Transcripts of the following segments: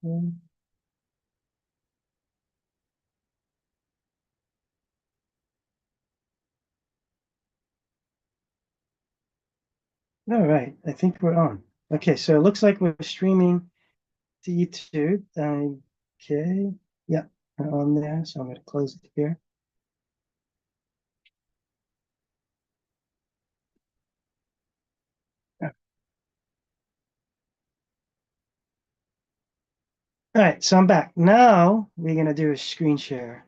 Mm. All right, I think we're on. Okay, so it looks like we're streaming to YouTube. Okay, yeah, we're on there. So I'm going to close it here. All right, so I'm back. Now we're going to do a screen share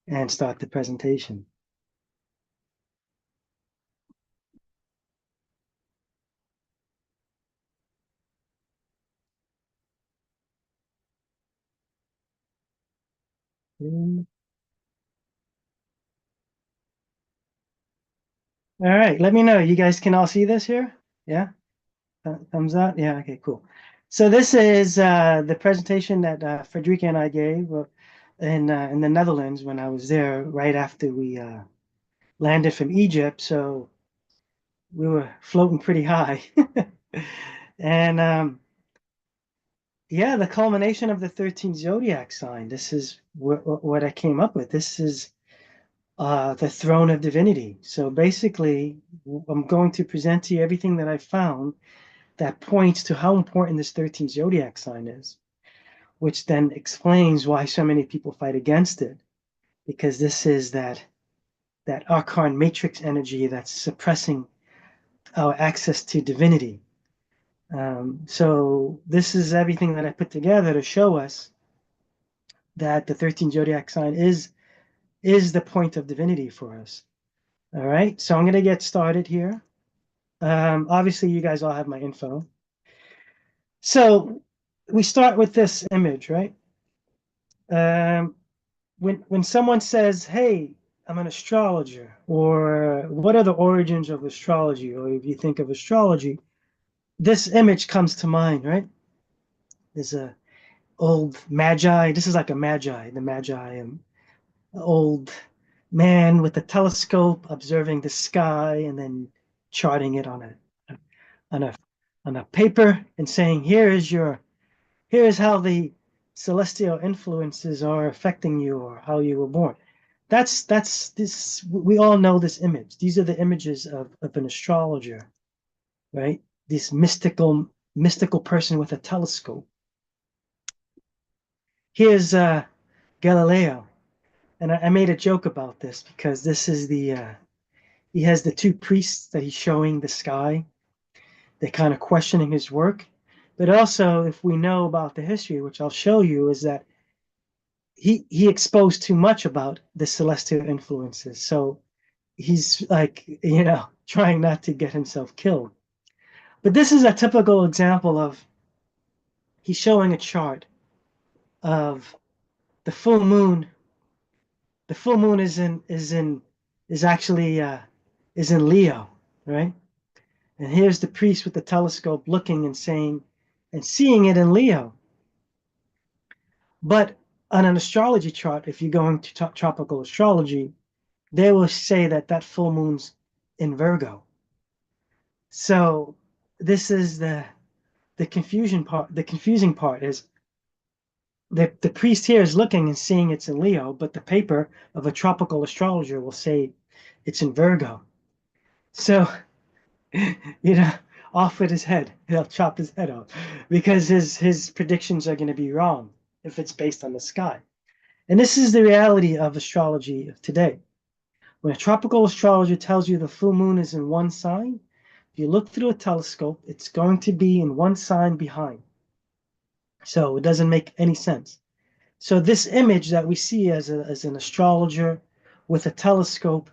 and start the presentation. Mm. All right, let me know. You guys can all see this here? Yeah? Thumbs up? Yeah, okay, cool. So this is the presentation that Frederica and I gave in the Netherlands when I was there right after we landed from Egypt. So we were floating pretty high. And yeah, the culmination of the 13th zodiac sign. This is what I came up with. This is the throne of divinity. So basically, I'm going to present to you everything that I found that points to how important this 13th zodiac sign is, which then explains why so many people fight against it, because this is that archon matrix energy that's suppressing our access to divinity. So this is everything that I put together to show us that the 13th zodiac sign is the point of divinity for us. All right, so I'm going to get started here. Obviously, you guys all have my info. So we start with this image, right? Um, when someone says, "Hey, I'm an astrologer," or "What are the origins of astrology?" or if you think of astrology, this image comes to mind, right? There's a old magi. This is like a magi, the magi, old man with a telescope observing the sky and then charting it on a on a paper and saying, here is how the celestial influences are affecting you or how you were born. That's this. We all know this image. These are the images of an astrologer, right? This mystical person with a telescope. Here's Galileo, and I made a joke about this because this is the he has the two priests that he's showing the sky. They're kind of questioning his work, but also if we know about the history, which I'll show you, is that he exposed too much about the celestial influences. So he's like, trying not to get himself killed. But this is a typical example of he's showing a chart of the full moon. The full moon is actually is in Leo, right? And here's the priest with the telescope looking and saying and seeing it in Leo. But on an astrology chart, if you're going to tropical astrology, they will say that that full moon's in Virgo. So this is the confusion part. The confusing part is the priest here is looking and seeing it's in Leo, but the paper of a tropical astrologer will say it's in Virgo. So, you know, off with his head. He'll chop his head off because his predictions are going to be wrong if it's based on the sky. And this is the reality of astrology of today. When a tropical astrologer tells you the full moon is in one sign, if you look through a telescope, it's going to be in one sign behind. So it doesn't make any sense. So this image that we see as an astrologer with a telescope,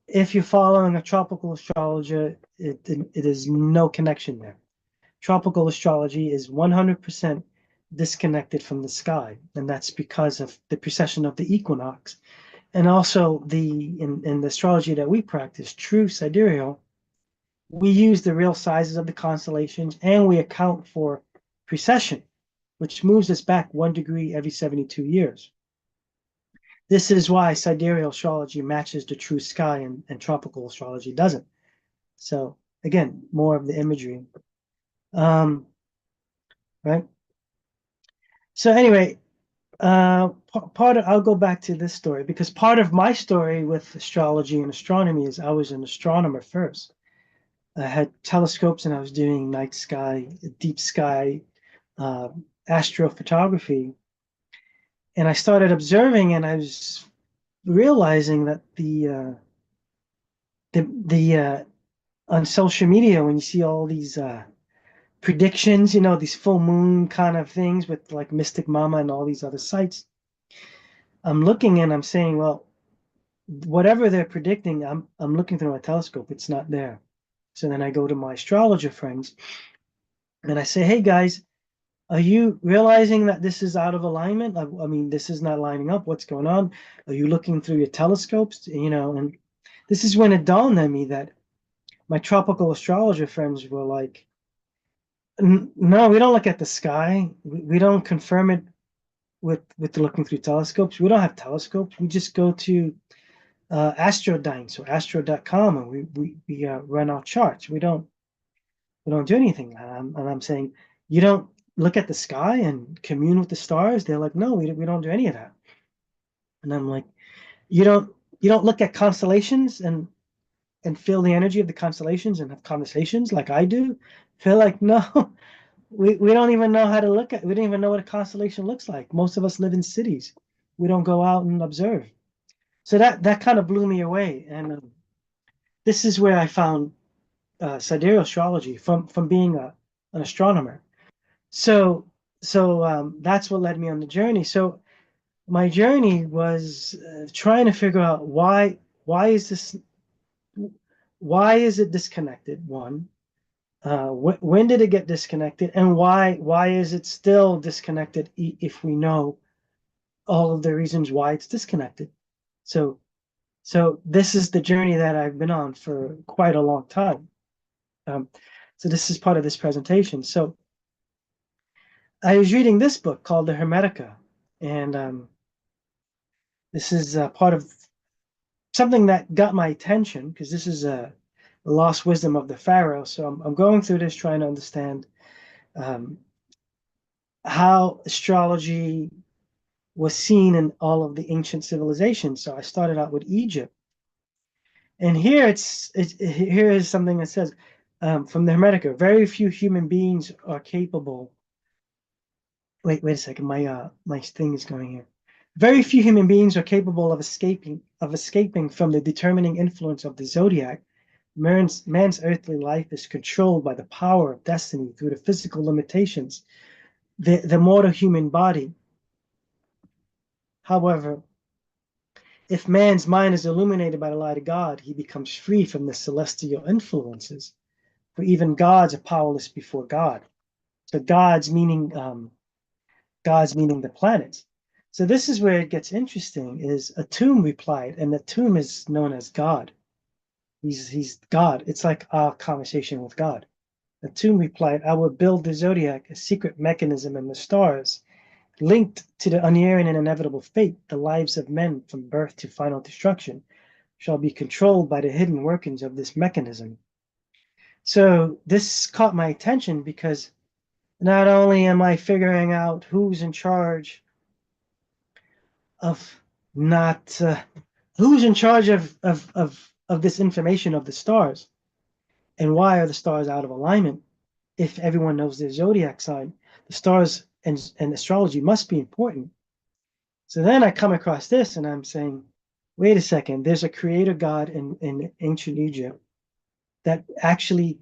if you're following a tropical astrologer, it is no connection there. Tropical astrology is 100% disconnected from the sky, and that's because of the precession of the equinox. And also in the astrology that we practice, true sidereal, we use the real sizes of the constellations and we account for precession, which moves us back 1 degree every 72 years. This is why sidereal astrology matches the true sky and tropical astrology doesn't. So again, more of the imagery. Um, right? So anyway, part of I'll go back to this story because part of my story with astrology and astronomy is I was an astronomer first. I had telescopes and I was doing night sky, deep sky, uh, astrophotography, and I started observing and I was realizing that the on social media when you see all these predictions, these full moon kind of things with like Mystic Mama and all these other sites, I'm looking and I'm saying, well, whatever they're predicting, I'm looking through my telescope. It's not there. So then I go to my astrologer friends and I say, hey guys, are you realizing that this is out of alignment? I mean, this is not lining up. What's going on? Are you looking through your telescopes? And this is when it dawned on me that my tropical astrologer friends were like, no, we don't look at the sky. We don't confirm it with looking through telescopes. We don't have telescopes. We just go to Astrodyne, so astro.com, and we run our charts. We don't do anything. And I'm saying, you don't look at the sky and commune with the stars? They're like, no, we don't do any of that. And I'm like, you don't look at constellations and feel the energy of the constellations and have conversations like I do? Feel like, no, we don't even know how to look at. We don't even know what a constellation looks like. Most of us live in cities. We don't go out and observe. So that kind of blew me away. And this is where I found sidereal astrology from being an astronomer. So that's what led me on the journey. So my journey was trying to figure out why is this why is it disconnected? One, when did it get disconnected, and why is it still disconnected if we know all of the reasons why it's disconnected? So this is the journey that I've been on for quite a long time. Um, so this is part of this presentation. So I was reading this book called the Hermetica, and this is part of something that got my attention because this is a lost wisdom of the pharaoh. So I'm going through this trying to understand um, how astrology was seen in all of the ancient civilizations. So I started out with Egypt, and here is something that says from the Hermetica: very few human beings are capable. Wait a second. My thing is going here. Very few human beings are capable of escaping from the determining influence of the zodiac. Man's earthly life is controlled by the power of destiny through the physical limitations, the mortal human body. However, if man's mind is illuminated by the light of God, he becomes free from the celestial influences. For even gods are powerless before God. So God's meaning the planets. So this is where it gets interesting. Is Atum replied, and Atum is known as God. He's God. It's like our conversation with God. Atum replied, I will build the zodiac, a secret mechanism in the stars, linked to the unerring and inevitable fate. The lives of men from birth to final destruction shall be controlled by the hidden workings of this mechanism. So this caught my attention because not only am I figuring out who's in charge of not who's in charge of this information of the stars, and why are the stars out of alignment? If everyone knows their zodiac sign, the stars and astrology must be important. So then I come across this and I'm saying, wait a second, there's a creator god in ancient Egypt that actually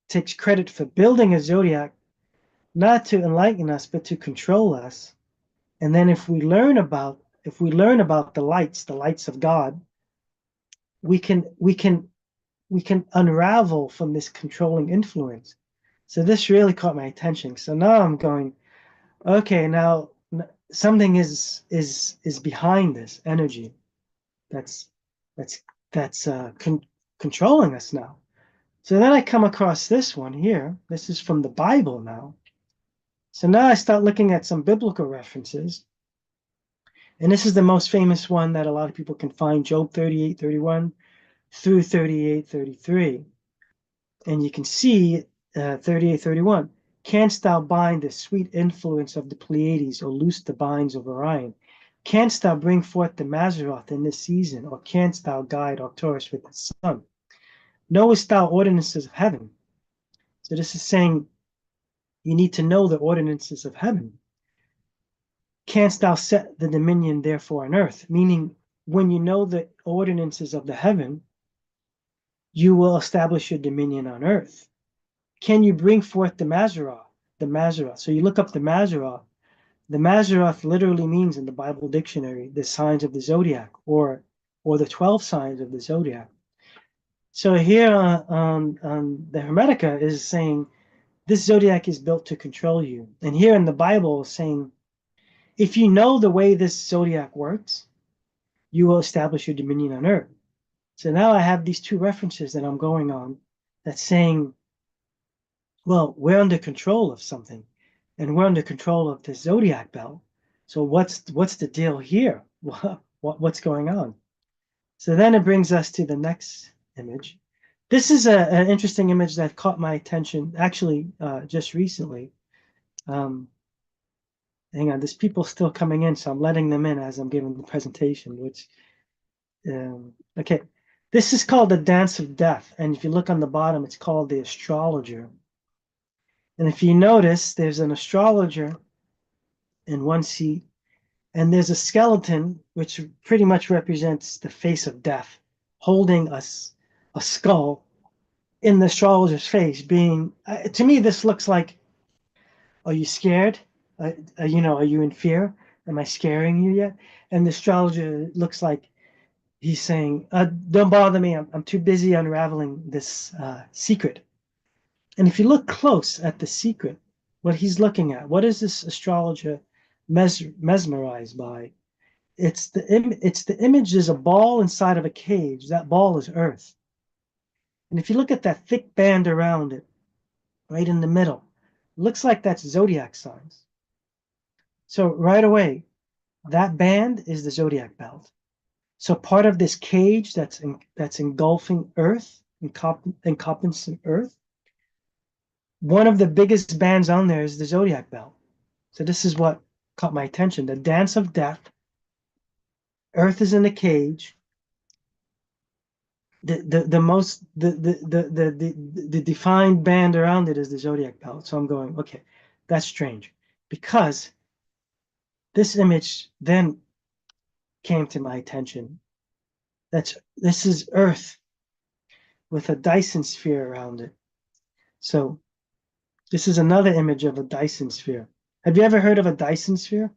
takes credit for building a zodiac, not to enlighten us, but to control us. And then if we learn about the lights of God, we can unravel from this controlling influence. So this really caught my attention. So now I'm going, okay, now something is behind this energy that's that's that's controlling us now. So then I come across this one here. This is from the Bible now. So now I start looking at some biblical references. And this is the most famous one that a lot of people can find, Job 38:31 through 38:33. And you can see 38:31. Canst thou bind the sweet influence of the Pleiades, or loose the binds of Orion? Canst thou bring forth the Mazzaroth in this season, or canst thou guide Arcturus with the sun? Knowest thou ordinances of heaven? So this is saying you need to know the ordinances of heaven. Canst thou set the dominion therefore on earth? Meaning, when you know the ordinances of the heaven, you will establish your dominion on earth. Can you bring forth the Mazzaroth? The Mazzaroth. So you look up the Mazzaroth. The Mazzaroth literally means in the Bible dictionary the signs of the zodiac, or the 12 signs of the zodiac. So here the Hermetica is saying this zodiac is built to control you. And here in the Bible is saying, if you know the way this zodiac works, you will establish your dominion on earth. So now I have these two references that I'm going on that's saying, well, we're under control of something, and we're under control of the zodiac belt. So what's the deal here? What's going on? So then it brings us to the next image. This is an interesting image that caught my attention actually just recently. Hang on, there's people still coming in, so I'm letting them in as I'm giving the presentation, which, okay. This is called the Dance of Death, and if you look on the bottom, it's called the Astrologer. And if you notice, there's an astrologer in one seat, and there's a skeleton, which pretty much represents the face of death, holding a skull in the astrologer's face, being, to me, this looks like, are you scared? Are you in fear? Am I scaring you yet? And the astrologer looks like he's saying, don't bother me. I'm too busy unraveling this secret. And if you look close at the secret, what he's looking at, what is this astrologer mesmerized by? It's the image. There's a ball inside of a cage. That ball is Earth. And if you look at that thick band around it, right in the middle, it looks like that's zodiac signs. So right away, that band is the zodiac belt. So part of this cage that's engulfing Earth, encompassing Earth, one of the biggest bands on there is the zodiac belt. So this is what caught my attention: the dance of death. Earth is in the cage. The most the defined band around it is the zodiac belt. So I'm going, okay, that's strange, because this image then came to my attention. This is Earth with a Dyson sphere around it. So this is another image of a Dyson sphere. Have you ever heard of a Dyson sphere?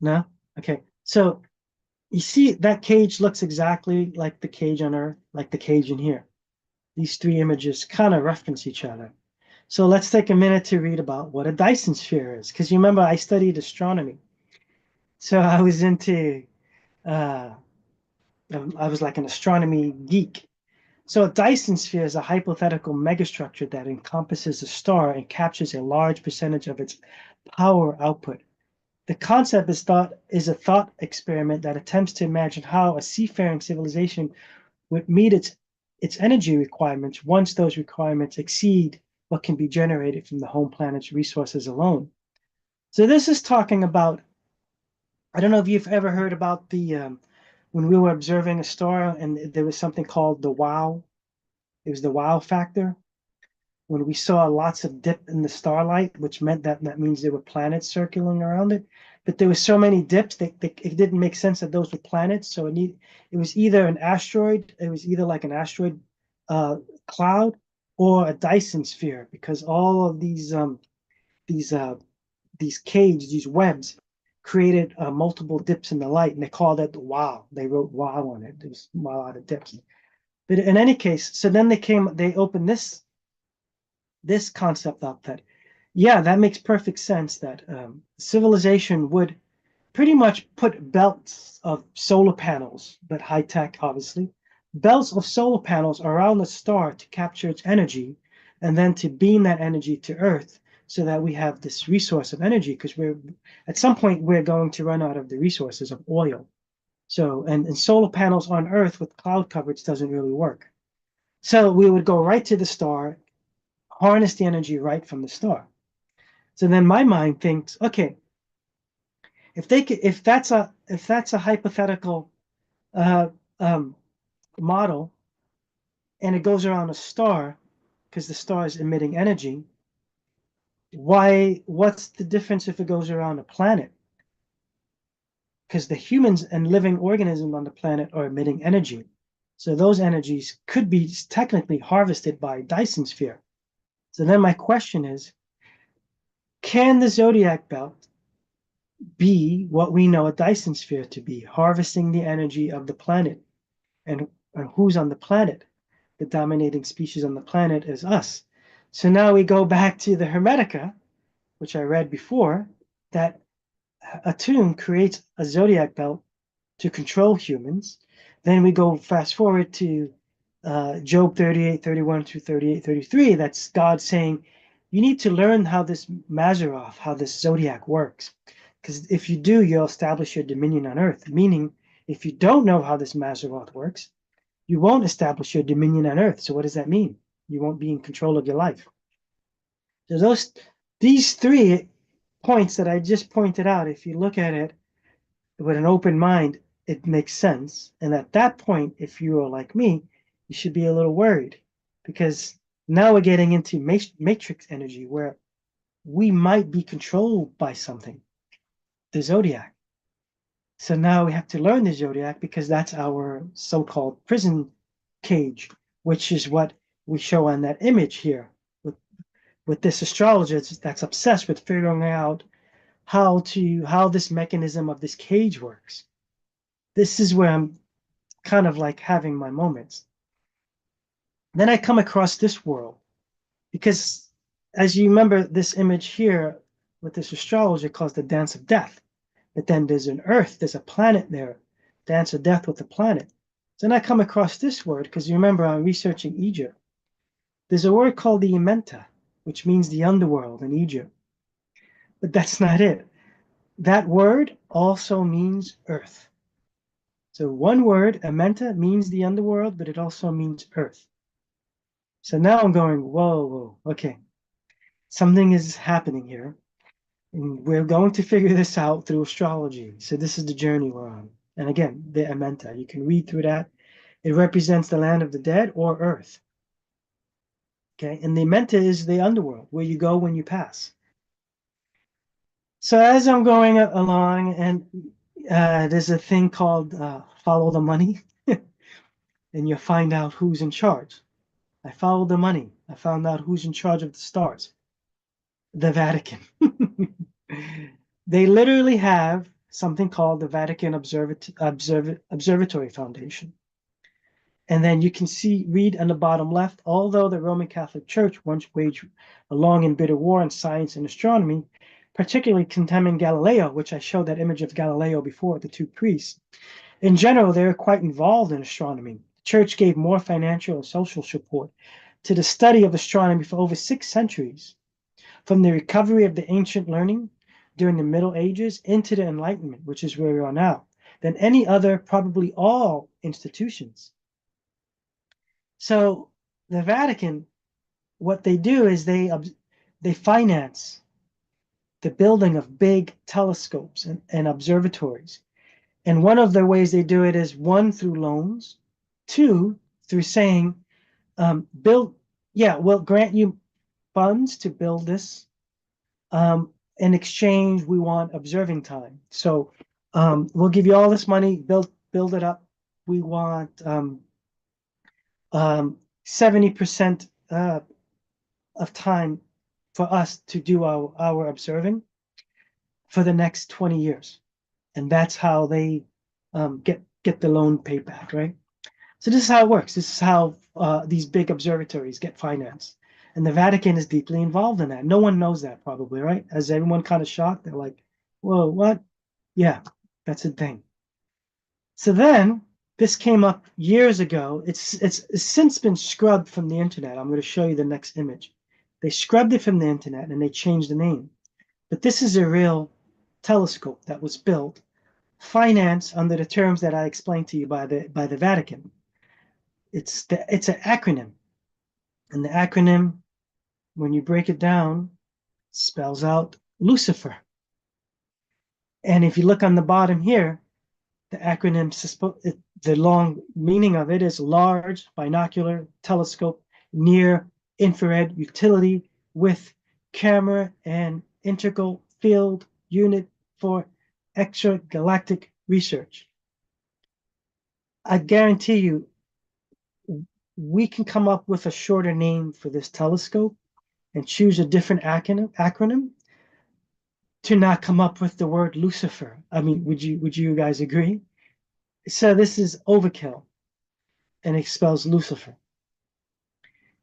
No? Okay. So you see that cage looks exactly like the cage on Earth, like the cage in here. These three images kind of reference each other. So let's take a minute to read about what a Dyson sphere is, because you remember I studied astronomy. So I was into, uh, I was like an astronomy geek. So a Dyson sphere is a hypothetical megastructure that encompasses a star and captures a large percentage of its power output. The concept is a thought experiment that attempts to imagine how a seafaring civilization would meet its energy requirements once those requirements exceed what can be generated from the home planet's resources alone. So this is talking about, I don't know if you've ever heard about when we were observing a star and there was something called the wow. It was the wow factor. When we saw lots of dip in the starlight, which meant that means there were planets circling around it. But there were so many dips that it didn't make sense that those were planets. So it was either an asteroid, it was either like an asteroid cloud or a Dyson sphere, because all of these these webs created multiple dips in the light, and they called it wow. They wrote wow on it. There was a lot of dips. But in any case, so then they opened this concept up that, yeah, that makes perfect sense that civilization would pretty much put belts of solar panels, but high tech, obviously, belts of solar panels around the star to capture its energy and then to beam that energy to Earth so that we have this resource of energy, because at some point we're going to run out of the resources of oil. So, and solar panels on Earth with cloud coverage doesn't really work. So we would go right to the star, harness the energy right from the star. So then my mind thinks, okay, if that's a hypothetical uh, um, model, and it goes around a star because the star is emitting energy, what's the difference if it goes around a planet? Because the humans and living organisms on the planet are emitting energy. So those energies could be technically harvested by Dyson sphere. So then my question is, can the zodiac belt be what we know a Dyson sphere to be, harvesting the energy of the planet? And who's on the planet? The dominating species on the planet is us. So now we go back to the Hermetica, which I read before, that Atum creates a zodiac belt to control humans. Then we go fast forward to Job 38:31 to 38:33. That's God saying, you need to learn how this Mazaroth, how this zodiac works. Because if you do, you'll establish your dominion on earth. Meaning, if you don't know how this Mazaroth works, you won't establish your dominion on earth. So what does that mean? You won't be in control of your life. So these 3 points that I just pointed out, if you look at it with an open mind, it makes sense. And at that point, if you are like me, you should be a little worried because now we're getting into matrix energy where we might be controlled by something, the zodiac. So now we have to learn the zodiac because that's our so-called prison cage, which is what we show on that image here with this astrologer that's obsessed with figuring out how this mechanism of this cage works. This is where I'm kind of like having my moments. Then I come across this world because, as you remember, this image here with this astrologer calls the dance of death. But then there's an earth, there's a planet there, dance of death with the planet. Then I come across this word because you remember I'm researching Egypt. There's a word called the Imenta, which means the underworld in Egypt. But that's not it. That word also means earth. So one word, Amenta, means the underworld, but it also means earth. So now I'm going, whoa, whoa, okay. Something is happening here. And we're going to figure this out through astrology. So this is the journey we're on. And again, the Amenta, you can read through that. It represents the land of the dead or earth. Okay, and the Amenta is the underworld, where you go when you pass. So as I'm going along, and there's a thing called follow the money, and you find out who's in charge. I followed the money. I found out who's in charge of the stars. The Vatican. They literally have something called the Vatican Observatory Foundation. And then you can read on the bottom left, although the Roman Catholic Church once waged a long and bitter war on science and astronomy, particularly condemning Galileo, which I showed that image of Galileo before, the 2 priests. In general, they were quite involved in astronomy. The church gave more financial and social support to the study of astronomy for over 6 centuries, from the recovery of the ancient learning during the Middle Ages into the Enlightenment, which is where we are now, than any other, probably all institutions. So the Vatican, what they do is they finance the building of big telescopes and observatories. And one of the ways they do it is 1, through loans, 2, through saying, we'll grant you funds to build this. In exchange, we want observing time. So we'll give you all this money, build it up. We want 70% of time for us to do our observing for the next 20 years. And that's how they get the loan paid back, right? So this is how it works. This is how these big observatories get financed. And the Vatican is deeply involved in that. No one knows that probably, right? As everyone kind of shocked, they're like, whoa, what? Yeah, that's a thing. So then this came up years ago. It's since been scrubbed from the internet. I'm going to show you the next image. They scrubbed it from the internet and they changed the name. But this is a real telescope that was built, financed under the terms that I explained to you by the Vatican. It's an acronym, and the acronym when you break it down, spells out Lucifer. And if you look on the bottom here, the acronym, the long meaning of it is large binocular telescope near infrared utility with camera and integral field unit for extragalactic research. I guarantee you, we can come up with a shorter name for this telescope and choose a different acronym to not come up with the word Lucifer. I mean, would you guys agree? So this is overkill, and it spells Lucifer.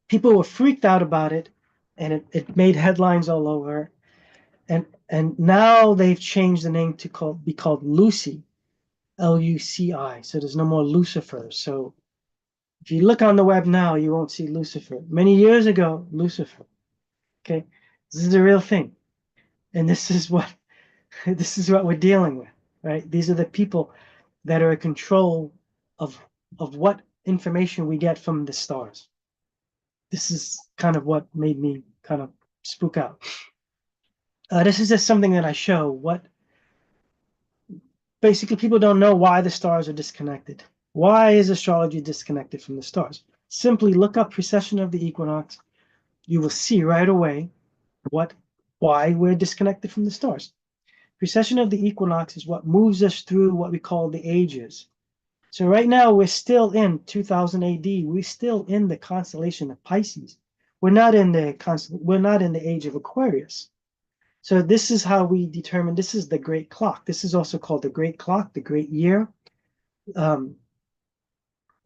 People were freaked out about it, and it made headlines all over. And now they've changed the name to be called Lucy, Luci. So there's no more Lucifer. So if you look on the web now, you won't see Lucifer. Many years ago, Lucifer. Okay, this is a real thing, and this is what we're dealing with, right? These are the people that are in control of what information we get from the stars. This is kind of what made me kind of spook out. This is just something that I show what basically people don't know why the stars are disconnected. Why is astrology disconnected from the stars? Simply look up precession of the equinox. You will see right away why we're disconnected from the stars. Precession of the equinox is what moves us through what we call the ages. So right now we're still in 2000 AD. We're still in the constellation of Pisces. We're not in the age of Aquarius. So this is how we determine, this is the great clock. This is also called the great clock, the great year.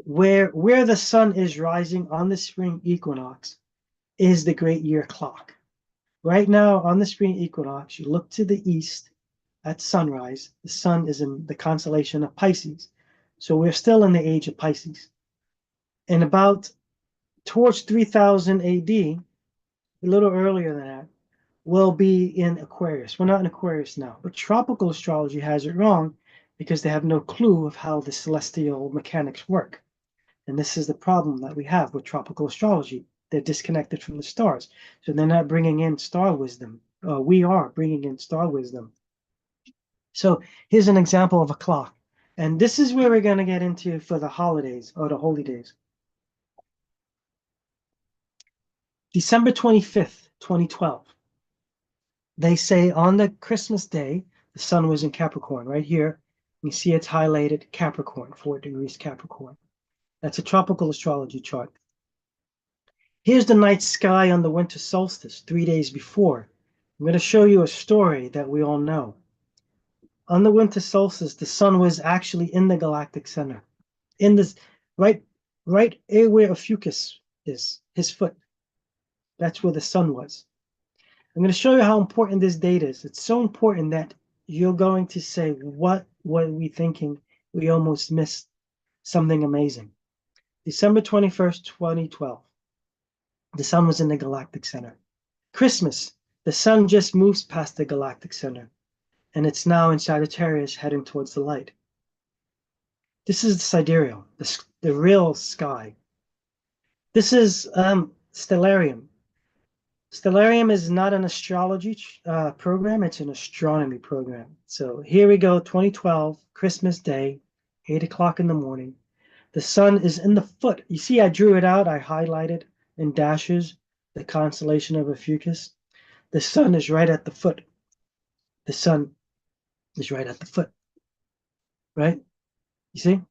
Where the sun is rising on the spring equinox is the great year clock. Right now on the spring equinox, you look to the east at sunrise. The sun is in the constellation of Pisces. So we're still in the age of Pisces. And about towards 3000 AD, a little earlier than that, we'll be in Aquarius. We're not in Aquarius now, but tropical astrology has it wrong because they have no clue of how the celestial mechanics work. And this is the problem that we have with tropical astrology. They're disconnected from the stars. So they're not bringing in star wisdom. We are bringing in star wisdom. So here's an example of a clock. And this is where we're going to get into for the holidays or the holy days. December 25th, 2012. They say on the Christmas day, the sun was in Capricorn right here. You see it's highlighted Capricorn, 4 degrees Capricorn. That's a tropical astrology chart. Here's the night sky on the winter solstice 3 days before. I'm going to show you a story that we all know. On the winter solstice, the sun was actually in the galactic center, in this right where Ophiuchus is, his foot. That's where the sun was. I'm going to show you how important this date is. It's so important that you're going to say, what were we thinking? We almost missed something amazing. December 21st, 2012. The sun was in the galactic center. Christmas, the sun just moves past the galactic center, and it's now in Sagittarius heading towards the light. This is the Sidereal, the real sky. This is Stellarium. Stellarium is not an astrology program, it's an astronomy program. So here we go, 2012, Christmas Day, 8 o'clock in the morning. The sun is in the foot. You see, I drew it out, I highlighted in dashes the constellation of Ophiuchus. The sun is right at the foot. The sun is right at the foot, right? You see?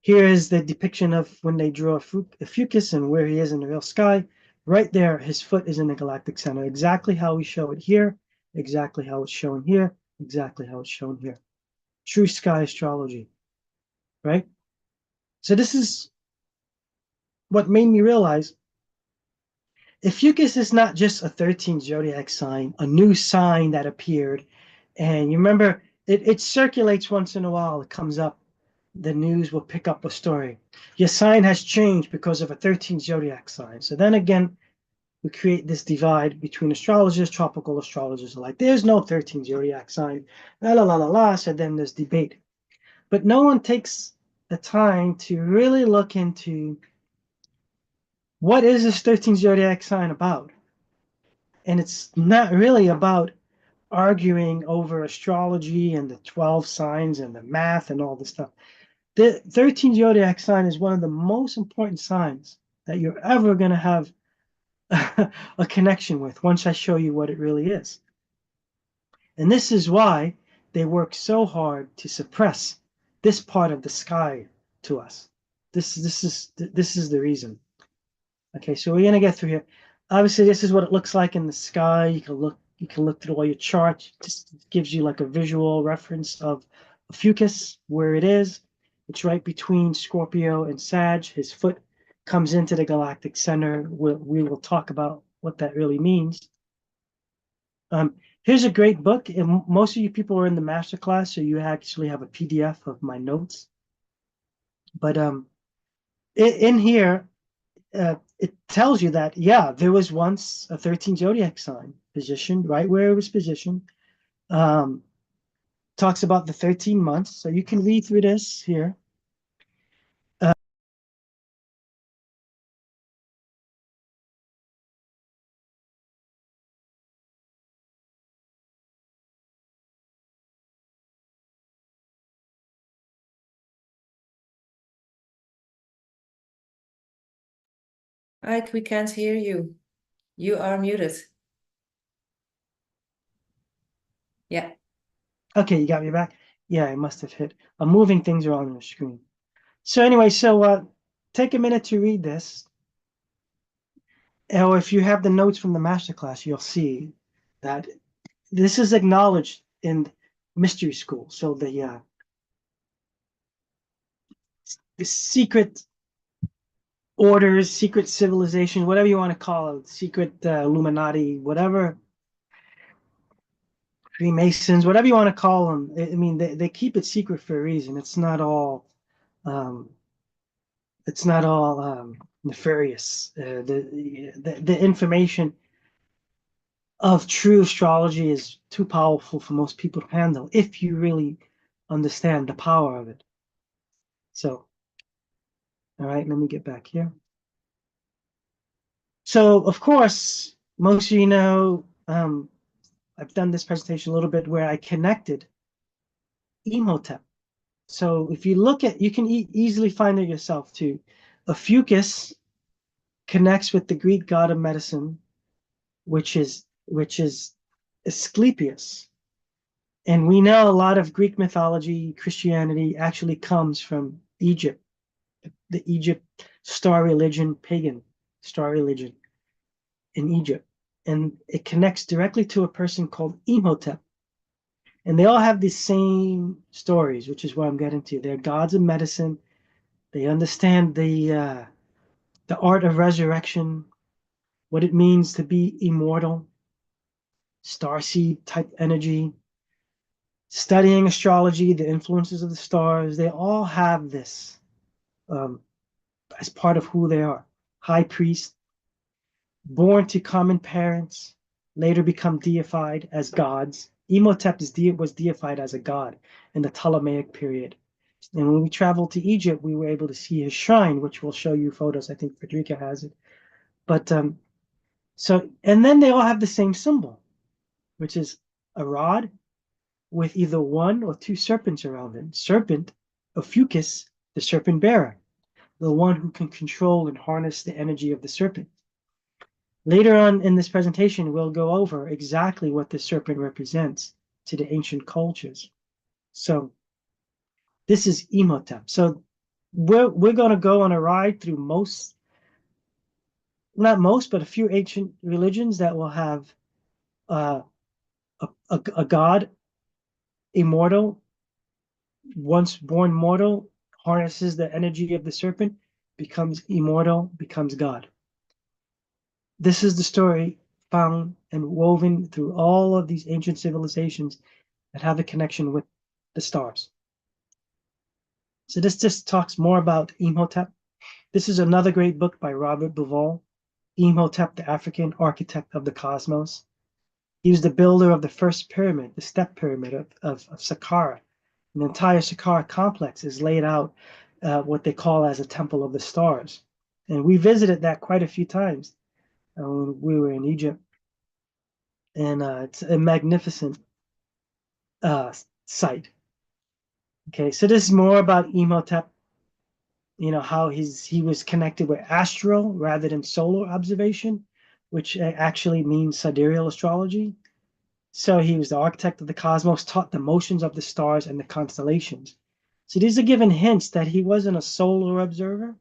Here is the depiction of when they drew Ophiuchus and where he is in the real sky. Right there, his foot is in the galactic center. Exactly how we show it here, exactly how it's shown here, exactly how it's shown here. True sky astrology, right? So this is what made me realize Ophiuchus is not just a 13th zodiac sign, a new sign that appeared. And you remember, it circulates once in a while. It comes up. The news will pick up a story. Your sign has changed because of a 13th zodiac sign. So then again, we create this divide between astrologers, tropical astrologers are like, there's no 13th zodiac sign, la la la la la. So then there's debate. But no one takes the time to really look into what is this 13th zodiac sign about? And it's not really about arguing over astrology and the 12 signs and the math and all this stuff. The 13th zodiac sign is one of the most important signs that you're ever going to have a connection with once I show you what it really is. And this is why they work so hard to suppress this part of the sky to us. This is the reason. Okay, so we're gonna get through here. Obviously, this is what it looks like in the sky. You can look through all your charts. It just gives you like a visual reference of Ophiuchus, where it is. It's right between Scorpio and Sag. His foot comes into the galactic center. We will talk about what that really means. Here's a great book. And most of you people are in the master class, so you actually have a PDF of my notes. But in here, it tells you that, yeah, there was once a 13 zodiac sign positioned right where it was positioned. Talks about the 13 months. So you can read through this here. Ike, we can't hear you. You are muted. Yeah. Okay, you got me back. Yeah, I must have hit. I'm moving things around on the screen. So anyway, take a minute to read this. Or if you have the notes from the masterclass, you'll see that this is acknowledged in mystery school. So the secret orders, secret civilization, whatever you want to call it, secret Illuminati, whatever, Freemasons, whatever you want to call them. I mean, they keep it secret for a reason. Um, it's not all nefarious. The information of true astrology is too powerful for most people to handle if you really understand the power of it. So, all right, let me get back here. So, of course, most of you know, I've done this presentation a little bit where I connected Imhotep. So if you look at, you can easily find it yourself too. Ophiuchus connects with the Greek god of medicine, which is Asclepius. And we know a lot of Greek mythology, Christianity actually comes from Egypt, the Egypt star religion, pagan star religion in Egypt. And it connects directly to a person called Imhotep. And they all have the same stories, which is what I'm getting to. They're gods of medicine. They understand the art of resurrection, what it means to be immortal, starseed type energy, studying astrology, the influences of the stars. They all have this um, as part of who they are. High priest, born to common parents, later become deified as gods. Imhotep was deified as a god in the Ptolemaic period. And when we traveled to Egypt, we were able to see his shrine, which will show you photos. I think Frederica has it. But and then they all have the same symbol, which is a rod with either one or two serpents around it. Serpent, Ophiuchus, the serpent bearer, the one who can control and harness the energy of the serpent. Later on in this presentation, we'll go over exactly what the serpent represents to the ancient cultures. So this is Imhotep. So we're going to go on a ride through not most, but a few ancient religions that will have uh, a god, immortal, once born mortal, harnesses the energy of the serpent, becomes immortal, becomes God. This is the story found and woven through all of these ancient civilizations that have a connection with the stars. So this just talks more about Imhotep. This is another great book by Robert Bauval, Imhotep, the African Architect of the Cosmos. He was the builder of the first pyramid, the step pyramid of Saqqara. The entire Saqqara complex is laid out what they call as a temple of the stars. And we visited that quite a few times when we were in Egypt. And it's a magnificent site. Okay, so this is more about Imhotep, how he was connected with astral rather than solar observation, which actually means sidereal astrology. So he was the architect of the cosmos, taught the motions of the stars and the constellations. So these are given hints that he wasn't a solar observer.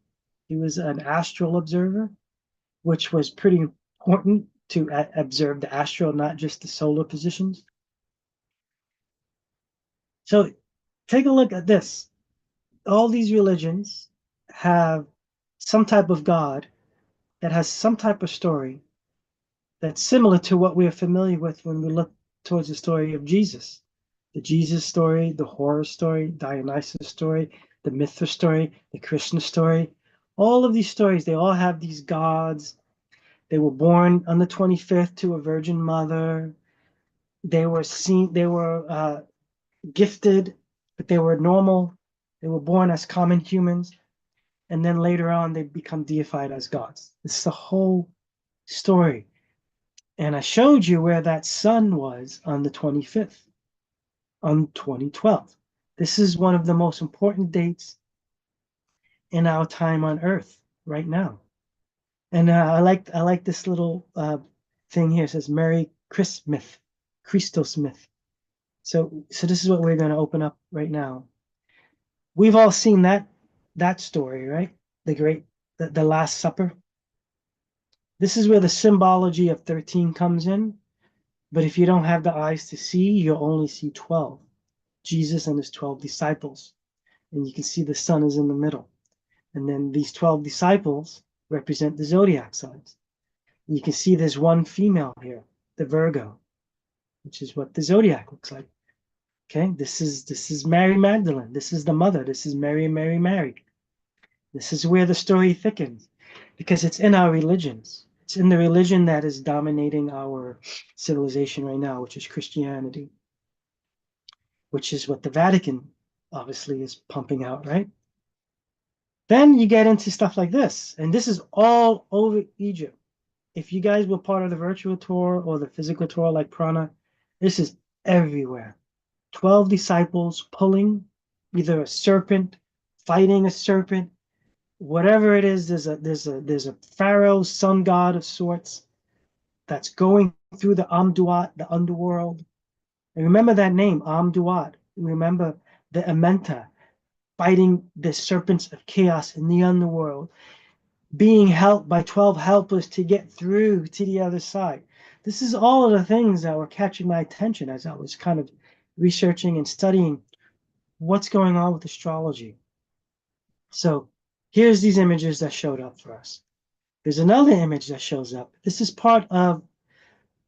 He was an astral observer, which was pretty important to observe the astral, not just the solar positions. So take a look at this. All these religions have some type of God that has some type of story that's similar to what we are familiar with when we look towards the story of Jesus. The Jesus story, the Horus story, Dionysus story, the Mithra story, the Krishna story. All of these stories, they all have these gods. They were born on the 25th to a virgin mother. They were gifted, but they were normal. They were born as common humans. And then later on, they become deified as gods. It's the whole story. And I showed you where that sun was on the 25th, on 2012. This is one of the most important dates in our time on Earth right now. And I like this little thing here. It says Merry Christmas, Christos myth. So this is what we're going to open up right now. We've all seen that story, right? The Last Supper. This is where the symbology of 13 comes in. But if you don't have the eyes to see, you'll only see 12. Jesus and his 12 disciples. And you can see the sun is in the middle. And then these 12 disciples represent the zodiac signs. And you can see there's one female here, the Virgo, which is what the zodiac looks like. Okay, this is Mary Magdalene. This is the mother. This is Mary and Mary. This is where the story thickens because it's in our religions. It's in the religion that is dominating our civilization right now, which is Christianity, which is what the Vatican obviously is pumping out, right? Then you get into stuff like this, and this is all over Egypt. If you guys were part of the virtual tour or the physical tour like Prana, this is everywhere. 12 disciples pulling either a serpent, fighting a serpent, whatever it is, there's a pharaoh, sun god of sorts that's going through the Amduat, the underworld. And remember that name, Amduat. Remember the Amenta fighting the serpents of chaos in the underworld, being helped by 12 helpers to get through to the other side. This is all of the things that were catching my attention as I was kind of researching and studying what's going on with astrology. So here's these images that showed up for us. There's another image that shows up. This is part of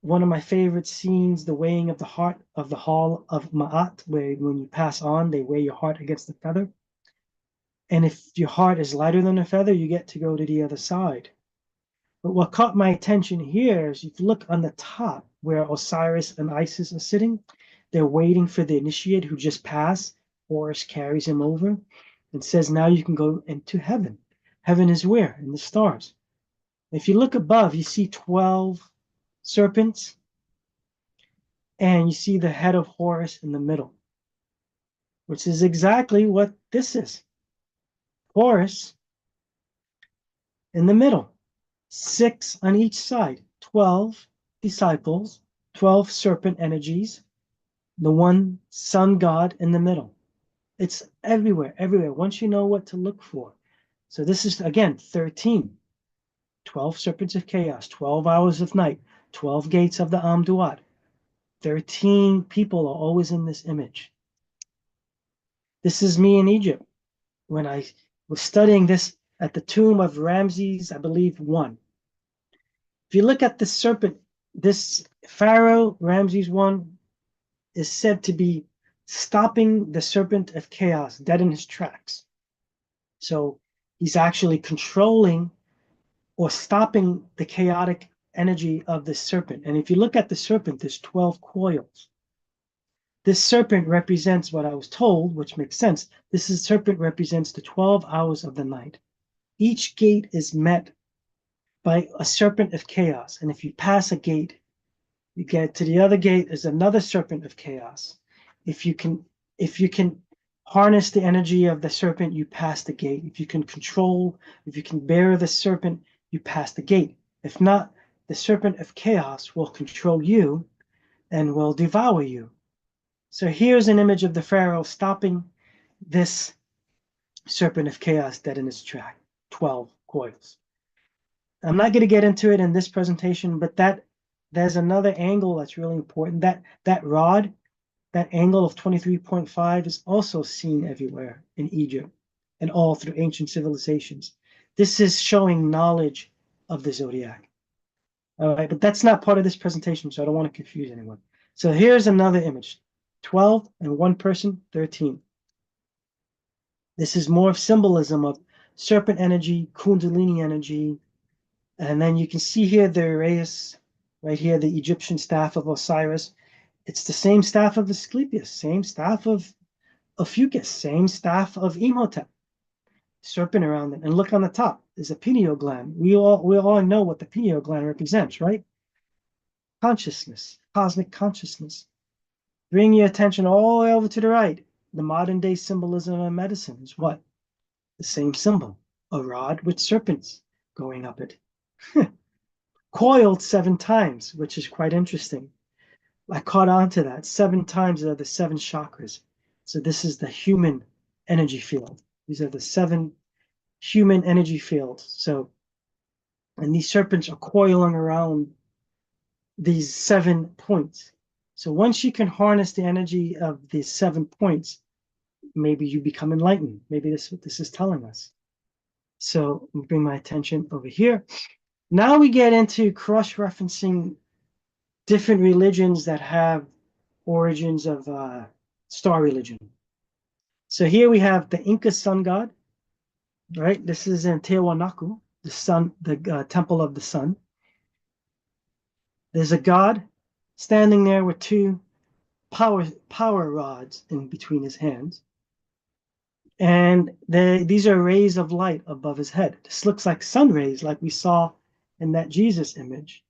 one of my favorite scenes, the weighing of the heart of the Hall of Ma'at, where when you pass on, they weigh your heart against the feather. And if your heart is lighter than a feather, you get to go to the other side. But what caught my attention here is if you look on the top where Osiris and Isis are sitting, they're waiting for the initiate who just passed. Horus carries him over and says, now you can go into heaven. Heaven is where? In the stars. If you look above, you see 12 serpents, and you see the head of Horus in the middle, which is exactly what this is. Horus in the middle, 6 on each side, 12 disciples, 12 serpent energies, the one sun god in the middle. It's everywhere, everywhere, once you know what to look for. So this is, again, 13. 12 serpents of chaos, 12 hours of night, 12 gates of the Amduat. 13 people are always in this image. This is me in Egypt when I was studying this at the tomb of Ramses, I believe, I. If you look at the serpent, this pharaoh, Ramses I, is said to be stopping the serpent of chaos dead in his tracks. So he's actually controlling or stopping the chaotic energy of the serpent. And if you look at the serpent, there's 12 coils. This serpent represents what I was told, which makes sense. Serpent represents the 12 hours of the night. Each gate is met by a serpent of chaos. And if you pass a gate, you get to the other gate is another serpent of chaos. If you can harness the energy of the serpent, you pass the gate. If you can bear the serpent, you pass the gate. If not, the serpent of chaos will control you and will devour you. So here's an image of the pharaoh stopping this serpent of chaos dead in its track. 12 coils. I'm not going to get into it in this presentation, but there's another angle that's really important. That rod, that angle of 23.5 is also seen everywhere in Egypt and all through ancient civilizations. This is showing knowledge of the zodiac. All right, but that's not part of this presentation, so I don't want to confuse anyone. So here's another image. 12 and one person, 13. This is more of symbolism of serpent energy, kundalini energy, and then you can see here the Uraeus, right here, the Egyptian staff of Osiris. It's the same staff of Asclepius, same staff of Ophiuchus, same staff of Imhotep, serpent around it. And look on the top, there's a pineal gland. We all know what the pineal gland represents, right? Consciousness, cosmic consciousness. Bring your attention all the way over to the right. The modern day symbolism of medicine is what? The same symbol, a rod with serpents going up it. Coiled 7 times, which is quite interesting. I caught on to that. 7 times are the 7 chakras. So this is the human energy field. These are the 7 human energy fields. So, and these serpents are coiling around these 7 points. So once you can harness the energy of these 7 points, maybe you become enlightened. Maybe that's what this is telling us. So let me bring my attention over here. Now we get into cross-referencing different religions that have origins of star religion. So here we have the Inca sun god, right? This is in Tiwanaku, the sun, the temple of the sun. There's a god standing there with 2 power rods in between his hands. And these are rays of light above his head. This looks like sun rays, like we saw in that Jesus image,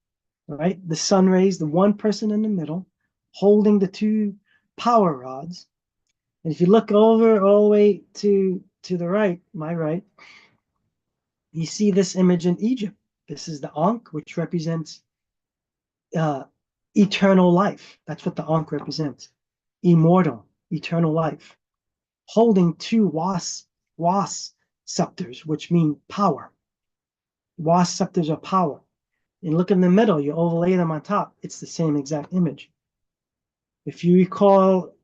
right? The sun rays, the one person in the middle, holding the 2 power rods. And if you look over all the way to the right, my right, you see this image in Egypt. This is the Ankh, which represents eternal life. That's what the Ankh represents. Immortal, eternal life. Holding 2 was scepters, which mean power. Was scepters are power. And look in the middle, you overlay them on top. It's the same exact image. If you recall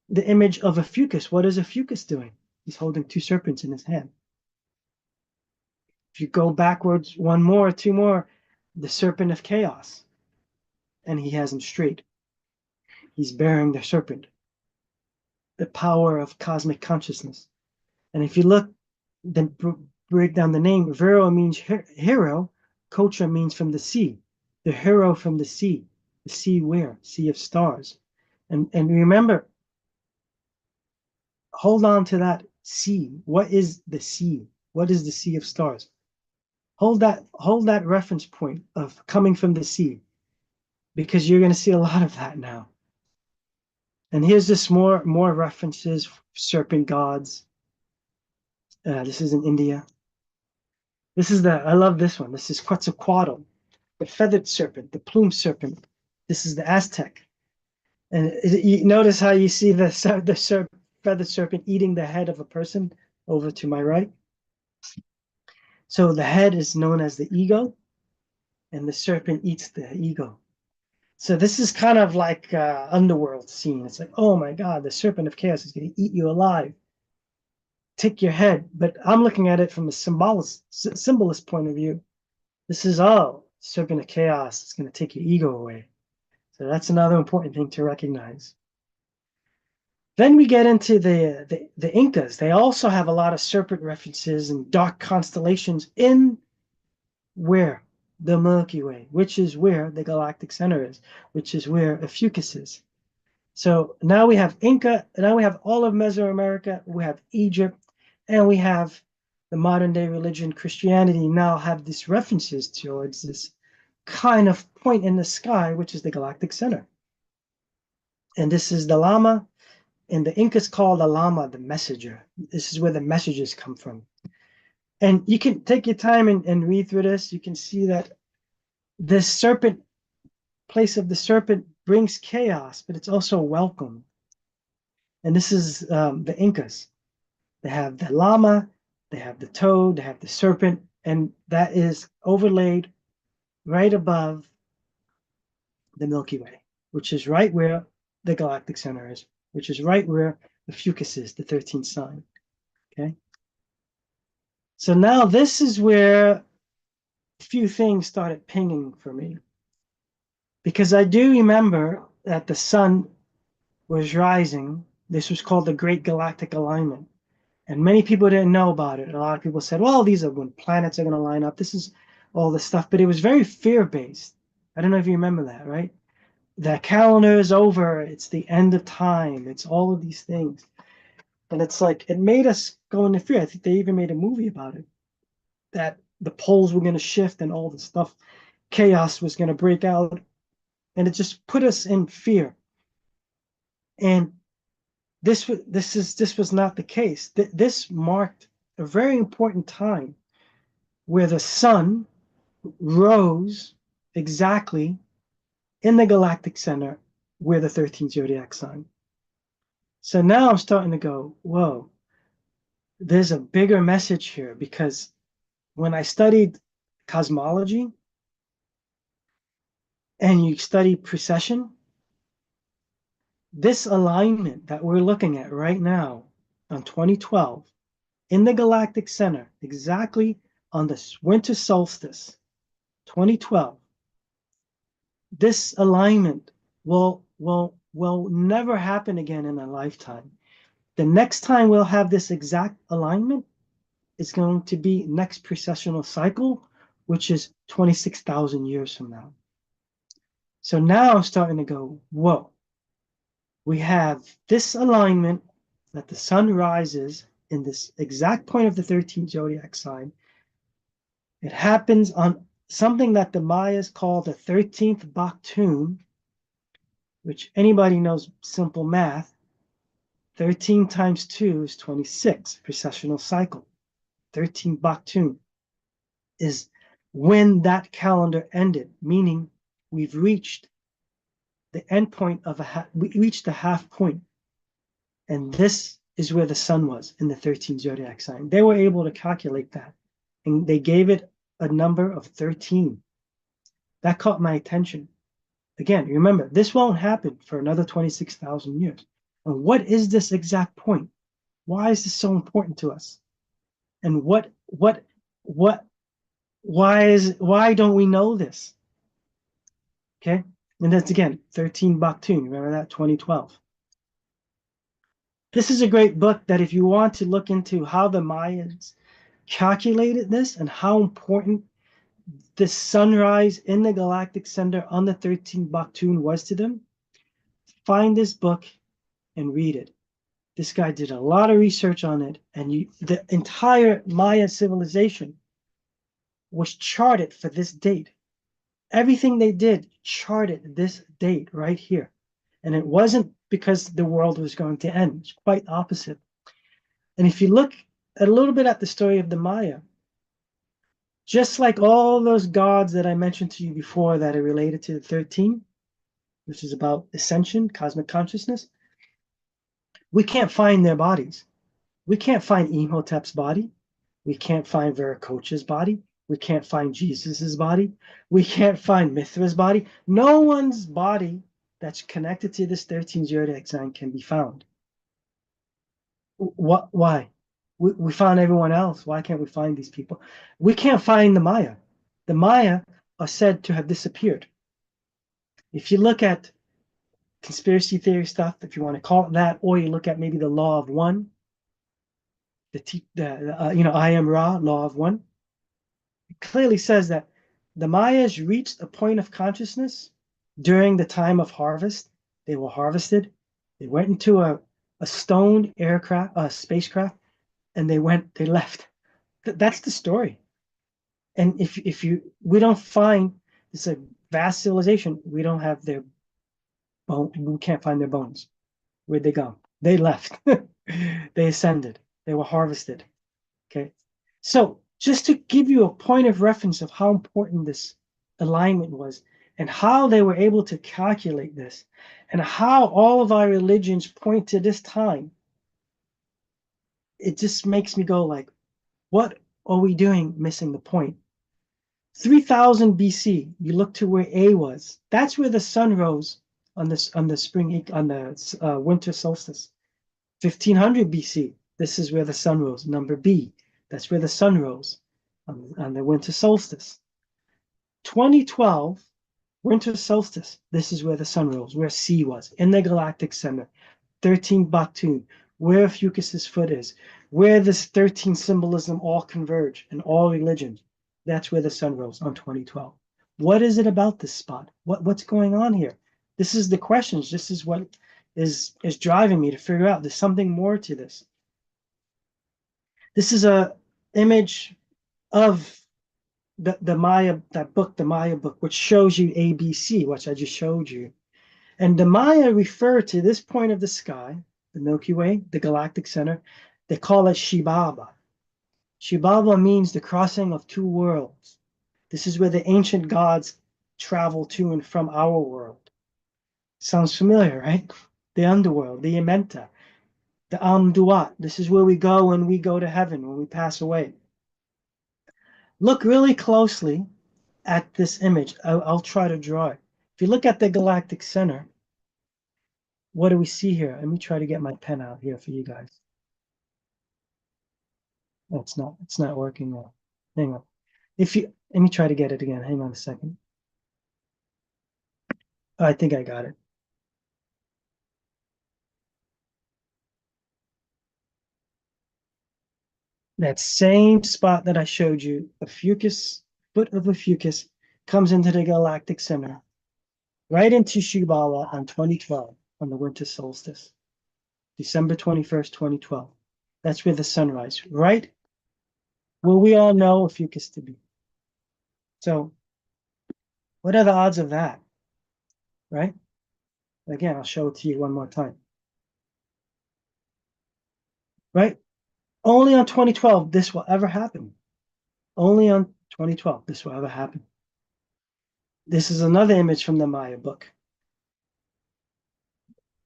the image of Ophiuchus, what is Ophiuchus doing? He's holding 2 serpents in his hand. If you go backwards 1 more, 2 more, the serpent of chaos. And he has him straight. He's bearing the serpent, the power of cosmic consciousness. And if you look, then break down the name, Vero means hero, Kotra means from the sea, the hero from the sea where? Sea of stars. And remember, hold on to that sea. What is the sea? What is the sea of stars? Hold that reference point of coming from the sea, because you're going to see a lot of that now. And here's just more references, serpent gods. This is in India. This is I love this one. This is Quetzalcoatl, the feathered serpent, the plumed serpent. This is the Aztec. And you notice how you see the feathered serpent eating the head of a person over to my right. So the head is known as the ego, and the serpent eats the ego. So this is kind of like underworld scene. It's like, oh my God, the serpent of chaos is going to eat you alive, take your head. But I'm looking at it from a symbolist point of view. This is, oh, serpent of chaos is going to take your ego away. So that's another important thing to recognize. Then we get into the Incas. They also have a lot of serpent references and dark constellations in where? The Milky Way, which is where the galactic center is, which is where Ophiuchus is. So now we have Inca, now we have all of Mesoamerica, we have Egypt, and we have the modern day religion, Christianity, now have these references towards this kind of point in the sky, which is the galactic center. And this is the Llama, and the Incas call the Llama the messenger. This is where the messages come from. And you can take your time and read through this. You can see that this serpent, place of the serpent, brings chaos, but it's also welcome. And this is the Incas. They have the llama, they have the toad, they have the serpent, and that is overlaid right above the Milky Way, which is right where the galactic center is, which is right where the Fucus is, the 13th sign. Okay. So now this is where a few things started pinging for me. Because I do remember that the sun was rising. This was called the Great Galactic Alignment. And many people didn't know about it. A lot of people said, well, these are when planets are going to line up. This is all this stuff. But it was very fear-based. I don't know if you remember that, right? The calendar is over. It's the end of time. It's all of these things. And it's like, it made us go into fear. I think they even made a movie about it, that the poles were going to shift and all this stuff. Chaos was going to break out. And it just put us in fear. And this was not the case. This marked a very important time where the sun rose exactly in the galactic center where the 13th zodiac sign. So now I'm starting to go, whoa, there's a bigger message here, because when I studied cosmology and you study precession, this alignment that we're looking at right now on 2012 in the galactic center, exactly on the winter solstice, 2012, this alignment will never happen again in a lifetime. The next time we'll have this exact alignment is going to be next precessional cycle, which is 26,000 years from now. So now I'm starting to go, whoa, we have this alignment that the sun rises in this exact point of the 13th zodiac sign. It happens on something that the Mayas call the 13th Baktun, which anybody knows simple math. 13 times 2 is 26, precessional cycle. 13 Baktun is when that calendar ended, meaning we've reached the end point of we reached the half point. And this is where the sun was in the 13th zodiac sign. They were able to calculate that, and they gave it a number of 13. That caught my attention. Again, remember, this won't happen for another 26,000 years. And what is this exact point? Why is this so important to us? And why don't we know this? Okay, and that's again 13 Baktun. Remember that, 2012. This is a great book that if you want to look into how the Mayans calculated this and how important the sunrise in the galactic center on the 13th Baktun was to them, find this book and read it. This guy did a lot of research on it, and the entire Maya civilization was charted for this date. Everything they did charted this date right here. And it wasn't because the world was going to end. It's quite opposite. And if you look a little bit at the story of the Maya, just like all those gods that I mentioned to you before that are related to the 13, which is about ascension, cosmic consciousness, we can't find their bodies. We can't find Imhotep's body. We can't find Viracocha's body. We can't find Jesus's body. We can't find Mithra's body. No one's body that's connected to this 13 zodiac sign can be found. Why? We found everyone else. Why can't we find these people? We can't find the Maya. The Maya are said to have disappeared. If you look at conspiracy theory stuff, if you want to call it that, or you look at maybe the law of one, I am Ra, law of one, it clearly says that the Mayas reached a point of consciousness during the time of harvest. They were harvested. They went into a stone spacecraft, and they left. That's the story. And if we don't find, it's a vast civilization. We don't have their bone. We can't find their bones. Where'd they go? They left. They ascended. They were harvested. Okay. So just to give you a point of reference of how important this alignment was and how they were able to calculate this and how all of our religions point to this time, it just makes me go like, what are we doing missing the point? 3000 BC, you look to where A was. That's where the sun rose on the spring on the winter solstice. 1500 BC, this is where the sun rose. Number B, that's where the sun rose on the winter solstice. 2012, winter solstice, this is where the sun rose, where C was, in the galactic center. 13 Baktun, where Fucus's foot is, where this 13 symbolism all converge in all religions. That's where the sun rose on 2012. What is it about this spot? What's going on here? This is the questions. This is what is driving me to figure out there's something more to this. This is a image of the Maya, that book, the Maya book, which shows you ABC, which I just showed you. And the Maya refer to this point of the sky, the Milky Way, the galactic center. They call it Shibaba. Shibaba means the crossing of two worlds. This is where the ancient gods travel to and from our world. Sounds familiar, right? The underworld, the Amenta, the Amduat. This is where we go when we go to heaven, when we pass away. Look really closely at this image. I'll try to draw it. If you look at the galactic center, what do we see here? Let me try to get my pen out here for you guys. Oh, it's not working well. Hang on. Let me try to get it again. Hang on a second. Oh, I think I got it. That same spot that I showed you, a fucus, foot of a fucus, comes into the galactic center, right into Shibala on 2012, on the winter solstice, December 21st, 2012. That's where the sunrise, right? Well, we all know a fucus to be. So, what are the odds of that, right? Again, I'll show it to you one more time, right? Only on 2012 this will ever happen. Only on 2012 this will ever happen. This is another image from the Maya book.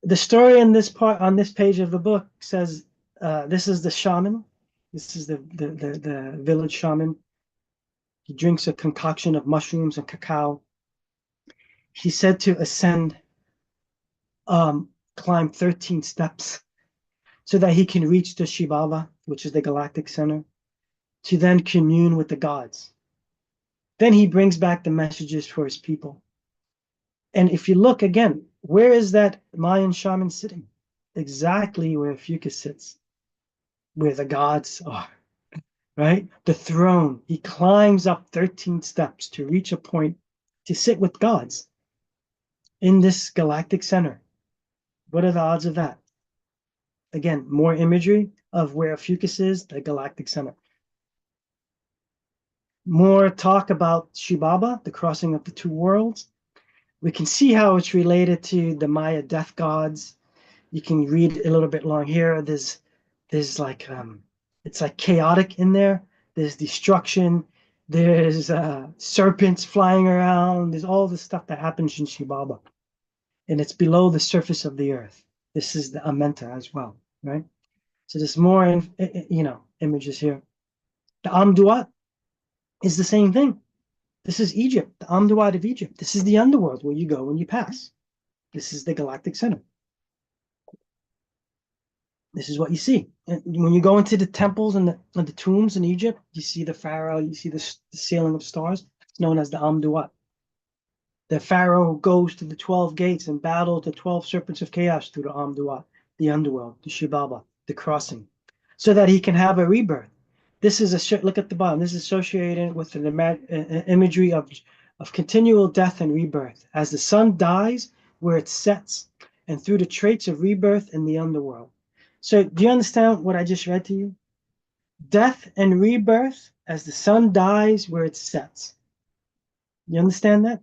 The story in this part on this page of the book says this is the shaman. This is the village shaman. He drinks a concoction of mushrooms and cacao. He's said to ascend, climb 13 steps so that he can reach the Shibaba, which is the galactic center, to then commune with the gods. Then he brings back the messages for his people. And if you look again, where is that Mayan shaman sitting? Exactly where Fucus sits, where the gods are, right? The throne. He climbs up 13 steps to reach a point to sit with gods in this galactic center. What are the odds of that? Again, more imagery of where Fucus is, the galactic center. More talk about Shibaba, the crossing of the two worlds. We can see how it's related to the Maya death gods. You can read a little bit long here. There's like it's like chaotic in there. There's destruction. There's serpents flying around. There's all the stuff that happens in Shibaba, and it's below the surface of the earth. This is the Amenta as well, right? So there's more, images here. The Amduat is the same thing. This is Egypt, the Amduat of Egypt. This is the underworld where you go when you pass. This is the galactic center. This is what you see. And when you go into the temples and the tombs in Egypt, you see the pharaoh, you see the sailing of stars. It's known as the Amduat. The pharaoh goes to the 12 gates and battles the 12 serpents of chaos through the Amduat, the underworld, the Shibaba, the crossing, so that he can have a rebirth. This is look at the bottom. This is associated with the imagery of continual death and rebirth, as the sun dies where it sets, and through the traits of rebirth in the underworld. So, do you understand what I just read to you? Death and rebirth as the sun dies where it sets. You understand that?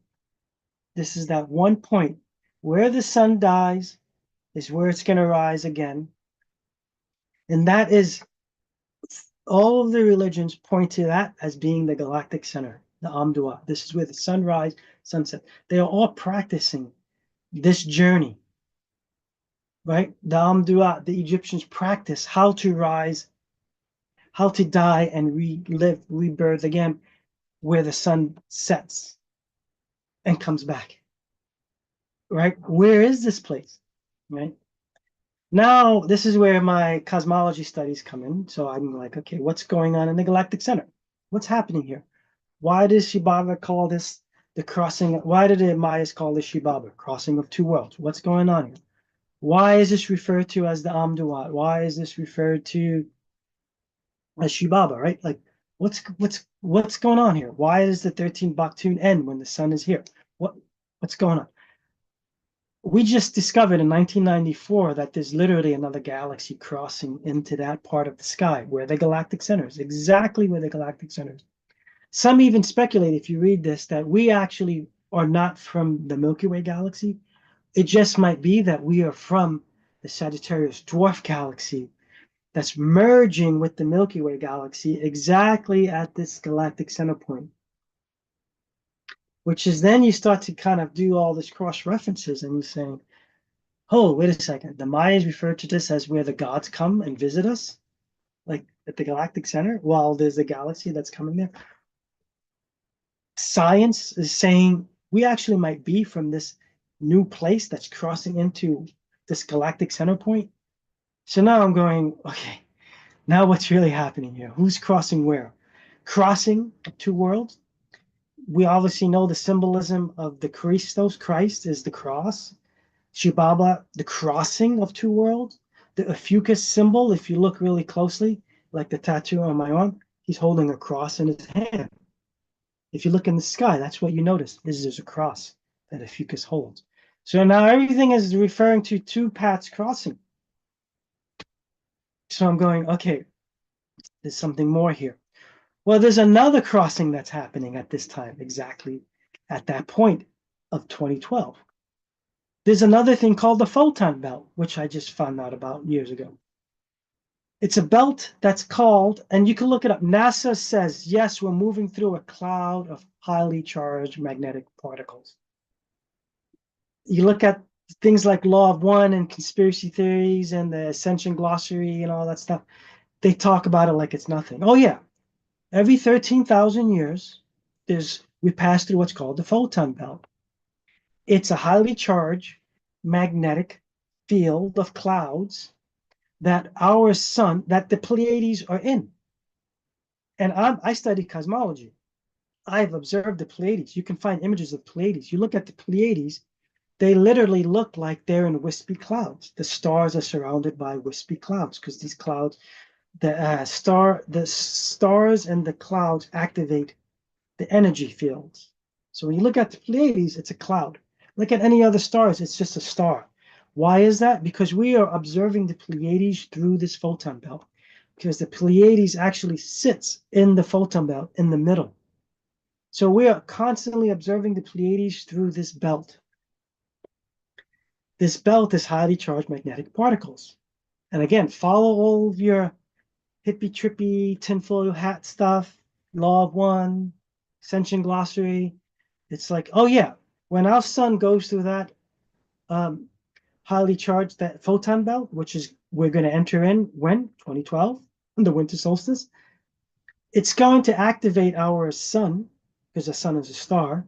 This is that one point where the sun dies is where it's going to rise again. And that is, all of the religions point to that as being the galactic center, the Amdua. This is where the sunrise, sunset. They are all practicing this journey, right? The Amdua, the Egyptians practice how to rise, how to die and relive, rebirth again, where the sun sets and comes back, right? Where is this place, right? Now, this is where my cosmology studies come in. So I'm like, okay, what's going on in the galactic center? What's happening here? Why does Shibaba call this the crossing? Why did the Mayas call this Shibaba, crossing of two worlds? What's going on here? Why is this referred to as the Amduat? Why is this referred to as Shibaba, right? Like, what's going on here? Why does the 13 Baktun end when the sun is here? What's going on? We just discovered in 1994 that there's literally another galaxy crossing into that part of the sky where the galactic center is, exactly where the galactic center is. Some even speculate, if you read this, that we actually are not from the Milky Way galaxy. It just might be that we are from the Sagittarius dwarf galaxy that's merging with the Milky Way galaxy exactly at this galactic center point. Which is then you start to kind of do all this cross references and you're saying, oh, wait a second. The Mayas refer to this as where the gods come and visit us, like at the galactic center, while there's a galaxy that's coming there. Science is saying we actually might be from this new place that's crossing into this galactic center point. So now I'm going, okay, now what's really happening here? Who's crossing where? Crossing two worlds. We obviously know the symbolism of the Christos. Christ is the cross. Shibaba, the crossing of two worlds. The Ophiuchus symbol, if you look really closely, like the tattoo on my arm, he's holding a cross in his hand. If you look in the sky, that's what you notice, is there's a cross that Ophiuchus holds. So now everything is referring to two paths crossing. So I'm going, okay, there's something more here. Well, there's another crossing that's happening at this time, exactly at that point of 2012. There's another thing called the photon belt, which I just found out about years ago. It's a belt that's called, and you can look it up. NASA says, yes, we're moving through a cloud of highly charged magnetic particles. You look at things like Law of One and conspiracy theories and the Ascension Glossary and all that stuff. They talk about it like it's nothing. Oh, yeah. Every 13,000 years, we pass through what's called the photon belt. It's a highly charged magnetic field of clouds that our sun, that the Pleiades are in. And I study cosmology. I've observed the Pleiades. You can find images of Pleiades. You look at the Pleiades, they literally look like they're in wispy clouds. The stars are surrounded by wispy clouds because these clouds, the stars and the clouds activate the energy fields. So when you look at the Pleiades, it's a cloud. Look at any other stars, it's just a star. Why is that? Because we are observing the Pleiades through this photon belt. Because the Pleiades actually sits in the photon belt in the middle. So we are constantly observing the Pleiades through this belt. This belt is highly charged magnetic particles. And again, follow all of your hippie trippy tinfoil hat stuff, Law of One, Ascension Glossary. It's like, oh yeah, when our sun goes through that highly charged, that photon belt, which is we're going to enter in when 2012, the winter solstice, it's going to activate our sun because the sun is a star,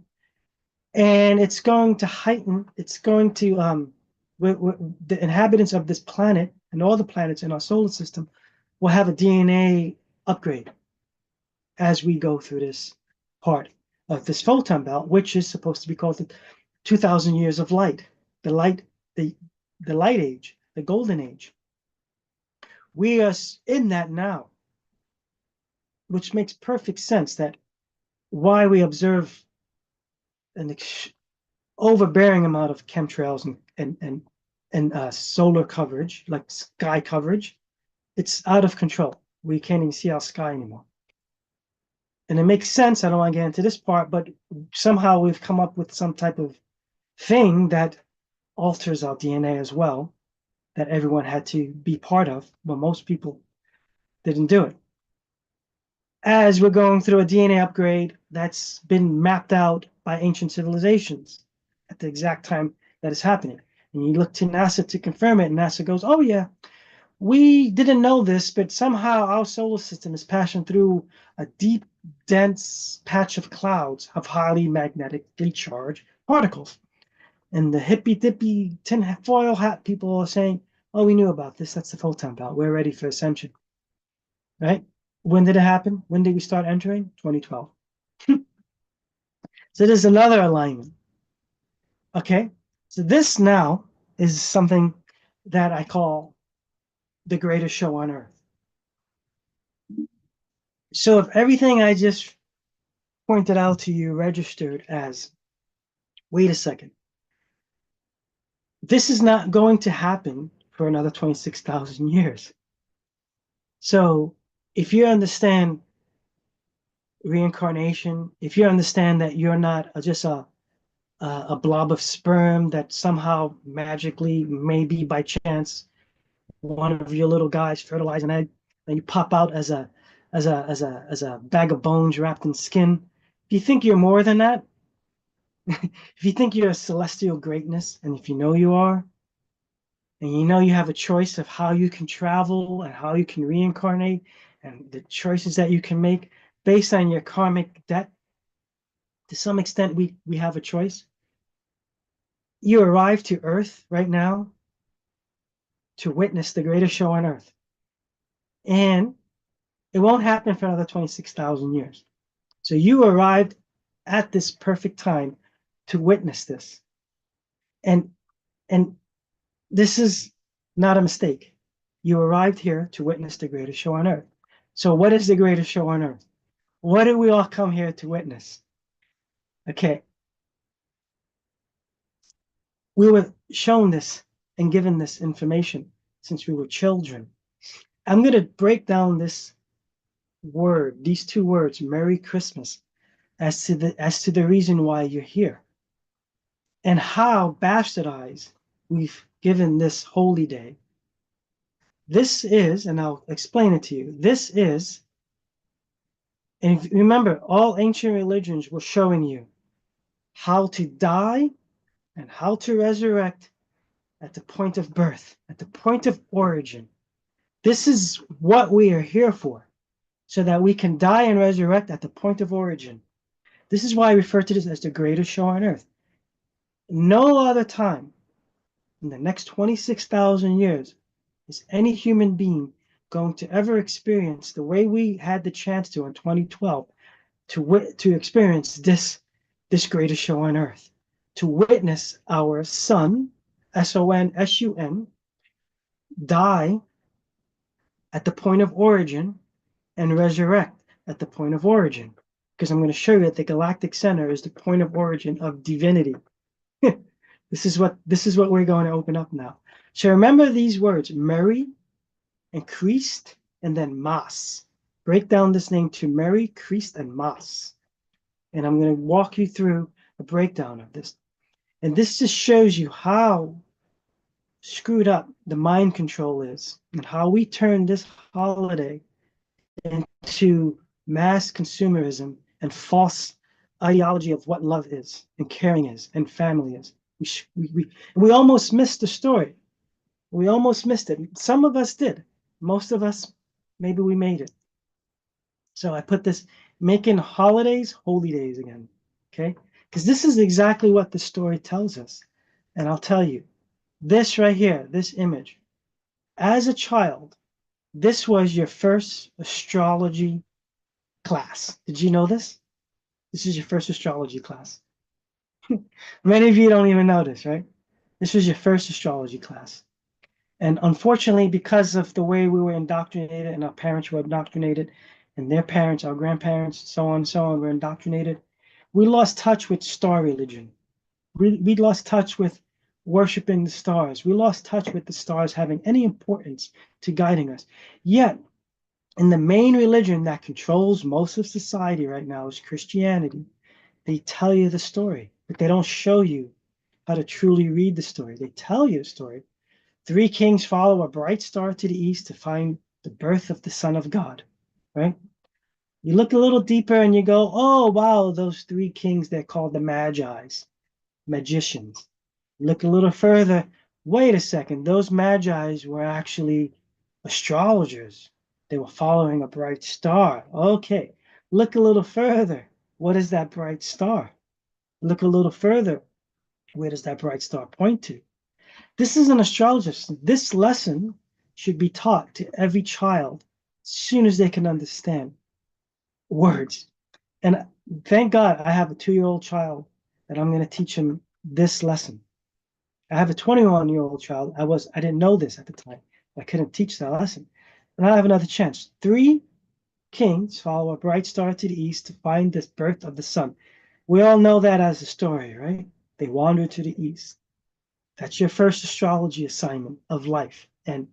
and it's going to heighten. It's going to the inhabitants of this planet and all the planets in our solar system will have a DNA upgrade as we go through this part of this photon belt, which is supposed to be called the 2,000 years of light, the light age, the golden age. We are in that now, which makes perfect sense that why we observe an overbearing amount of chemtrails and solar coverage, like sky coverage. It's out of control. We can't even see our sky anymore. And it makes sense. I don't want to get into this part, but somehow we've come up with some type of thing that alters our DNA as well, that everyone had to be part of, but most people didn't do it. As we're going through a DNA upgrade that's been mapped out by ancient civilizations at the exact time that is happening. And you look to NASA to confirm it, and NASA goes, oh, yeah, we didn't know this, but somehow our solar system is passing through a deep, dense patch of clouds of highly magnetically charged particles. And the hippy dippy tinfoil hat people are saying, oh, we knew about this. That's the photon belt. We're ready for ascension. Right? When did it happen? When did we start entering? 2012. So there's another alignment. Okay. So this now is something that I call the greatest show on earth. So if everything I just pointed out to you registered as, wait a second, this is not going to happen for another 26,000 years. So if you understand reincarnation, if you understand that you're not just a blob of sperm that somehow magically, maybe by chance, one of your little guys fertilize an egg, and you pop out as a bag of bones wrapped in skin. If you think you're more than that, if you think you're a celestial greatness, and if you know you are, and you know you have a choice of how you can travel and how you can reincarnate, and the choices that you can make based on your karmic debt, to some extent, we have a choice. You arrive to Earth right now to witness the greatest show on Earth. And it won't happen for another 26,000 years. So you arrived at this perfect time to witness this. And this is not a mistake. You arrived here to witness the greatest show on Earth. So what is the greatest show on Earth? What did we all come here to witness? Okay. We were shown this and given this information since we were children. I'm going to break down this word, these two words, Merry Christmas, as to the reason why you're here, and how bastardized we've given this holy day. This is, and I'll explain it to you, this is, and if you remember, all ancient religions were showing you how to die and how to resurrect at the point of birth, at the point of origin. This is what we are here for, so that we can die and resurrect at the point of origin. This is why I refer to this as the greatest show on earth. No other time in the next 26,000 years is any human being going to ever experience the way we had the chance to in 2012 to experience this greatest show on earth, to witness our son, S-O-N-S-U-N, die at the point of origin and resurrect at the point of origin. Because I'm going to show you that the galactic center is the point of origin of divinity. This is what we're going to open up now. So remember these words, Mary and Christ, and then Mas. Break down this name to Mary, Christ, and Mas. And I'm going to walk you through a breakdown of this. And this just shows you how screwed up the mind control is, and how we turn this holiday into mass consumerism and false ideology of what love is, and caring is, and family is. We almost missed the story. We almost missed it. Some of us did. Most of us, maybe we made it. So I put this, making holidays holy days again. Okay? Because this is exactly what the story tells us. And I'll tell you, this right here, this image, as a child, this was your first astrology class. Did you know this? This is your first astrology class. Many of you don't even know this, right? This was your first astrology class. And unfortunately, because of the way we were indoctrinated and our parents were indoctrinated and their parents, our grandparents, so on and so on, were indoctrinated, we lost touch with star religion. We lost touch with worshiping the stars. We lost touch with the stars having any importance to guiding us. Yet, And the main religion that controls most of society right now is Christianity. They tell you the story, but they don't show you how to truly read the story. They tell you the story. Three kings follow a bright star to the east to find the birth of the Son of God, right? You look a little deeper and you go, oh, wow, those three kings, they're called the Magi's, magicians. Look a little further. Wait a second, those Magi's were actually astrologers. They were following a bright star. Okay, look a little further. What is that bright star? Look a little further. Where does that bright star point to? This is an astrologist. This lesson should be taught to every child as soon as they can understand words. And thank God I have a 2-year-old child that I'm going to teach him this lesson. I have a 21-year-old child. I didn't know this at the time. I couldn't teach that lesson. And I have another chance. Three kings follow a bright star to the east to find the birth of the sun. We all know that as a story, right? They wander to the east. That's your first astrology assignment of life. And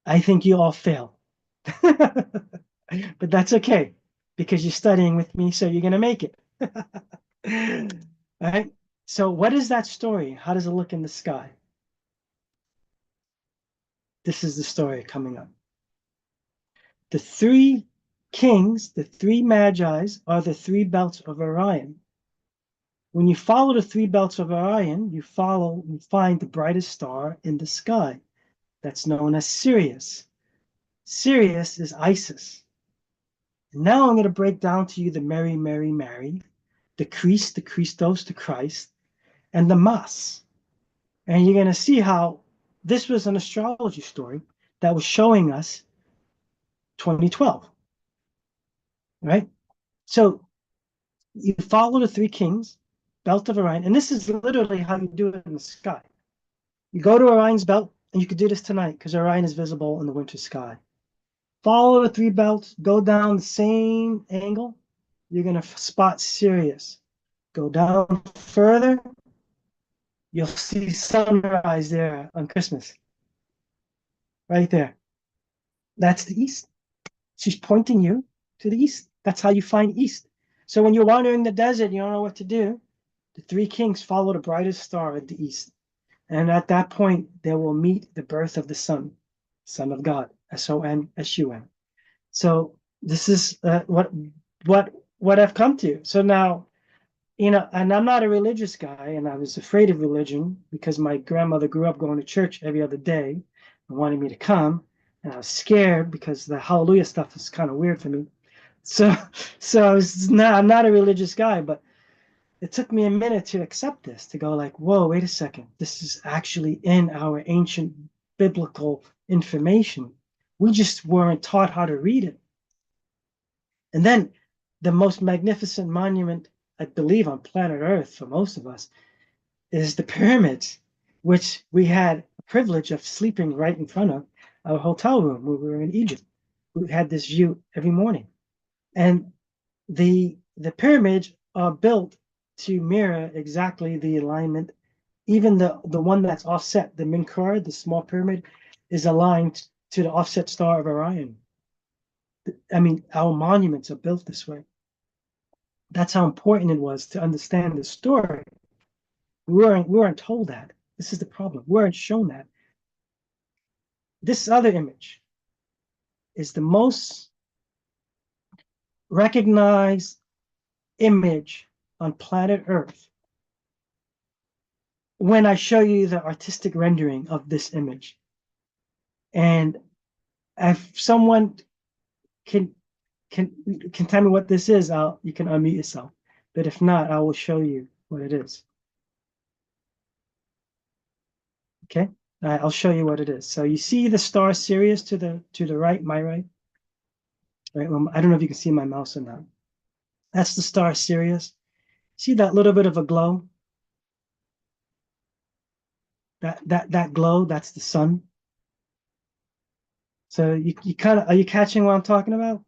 I think you all fail. But that's okay because you're studying with me, so you're going to make it. All right. So, what is that story? How does it look in the sky? This is the story coming up. The three kings, the three magi's, are the three belts of Orion. When you follow the three belts of Orion, you find the brightest star in the sky. That's known as Sirius. Sirius is Isis. And now I'm going to break down to you the Mary, Mary, Mary, the Christ, the Christos, the Christ, and the Mas. And you're going to see how this was an astrology story that was showing us 2012, right? So you follow the three kings, belt of Orion, and this is literally how you do it in the sky. You go to Orion's belt, and you could do this tonight because Orion is visible in the winter sky. Follow the three belts, go down the same angle, you're going to spot Sirius. Go down further, you'll see sunrise there on Christmas. Right there. That's the east. She's pointing you to the east. That's how you find east. So when you're wandering the desert, you don't know what to do. The three kings follow the brightest star at the east. And at that point, they will meet the birth of the Son, Son of God, Son, Sun. So this is what I've come to. So now, and I'm not a religious guy, and I was afraid of religion because my grandmother grew up going to church every other day and wanted me to come, and I was scared because the hallelujah stuff is kind of weird for me. So, I'm not a religious guy, but it took me a minute to accept this, to go like, whoa, wait a second, this is actually in our ancient biblical information. We just weren't taught how to read it. And then the most magnificent monument, I believe, on planet Earth for most of us is the pyramids, which we had the privilege of sleeping right in front of our hotel room when we were in Egypt. We had this view every morning. And the pyramids are built to mirror exactly the alignment. Even the one that's offset, the Minkar, the small pyramid, is aligned to the offset star of Orion. I mean, our monuments are built this way. That's how important it was to understand the story. We weren't told that. This is the problem. We weren't shown that. This other image is the most recognized image on planet Earth. When I show you the artistic rendering of this image, and if someone can tell me what this is, you can unmute yourself. But if not, I will show you what it is. Okay, I'll show you what it is. So you see the star Sirius to the right, my right. Right. Well, I don't know if you can see my mouse or not. That's the star Sirius. See that little bit of a glow? That glow, that's the sun. So you kind of, are you catching what I'm talking about?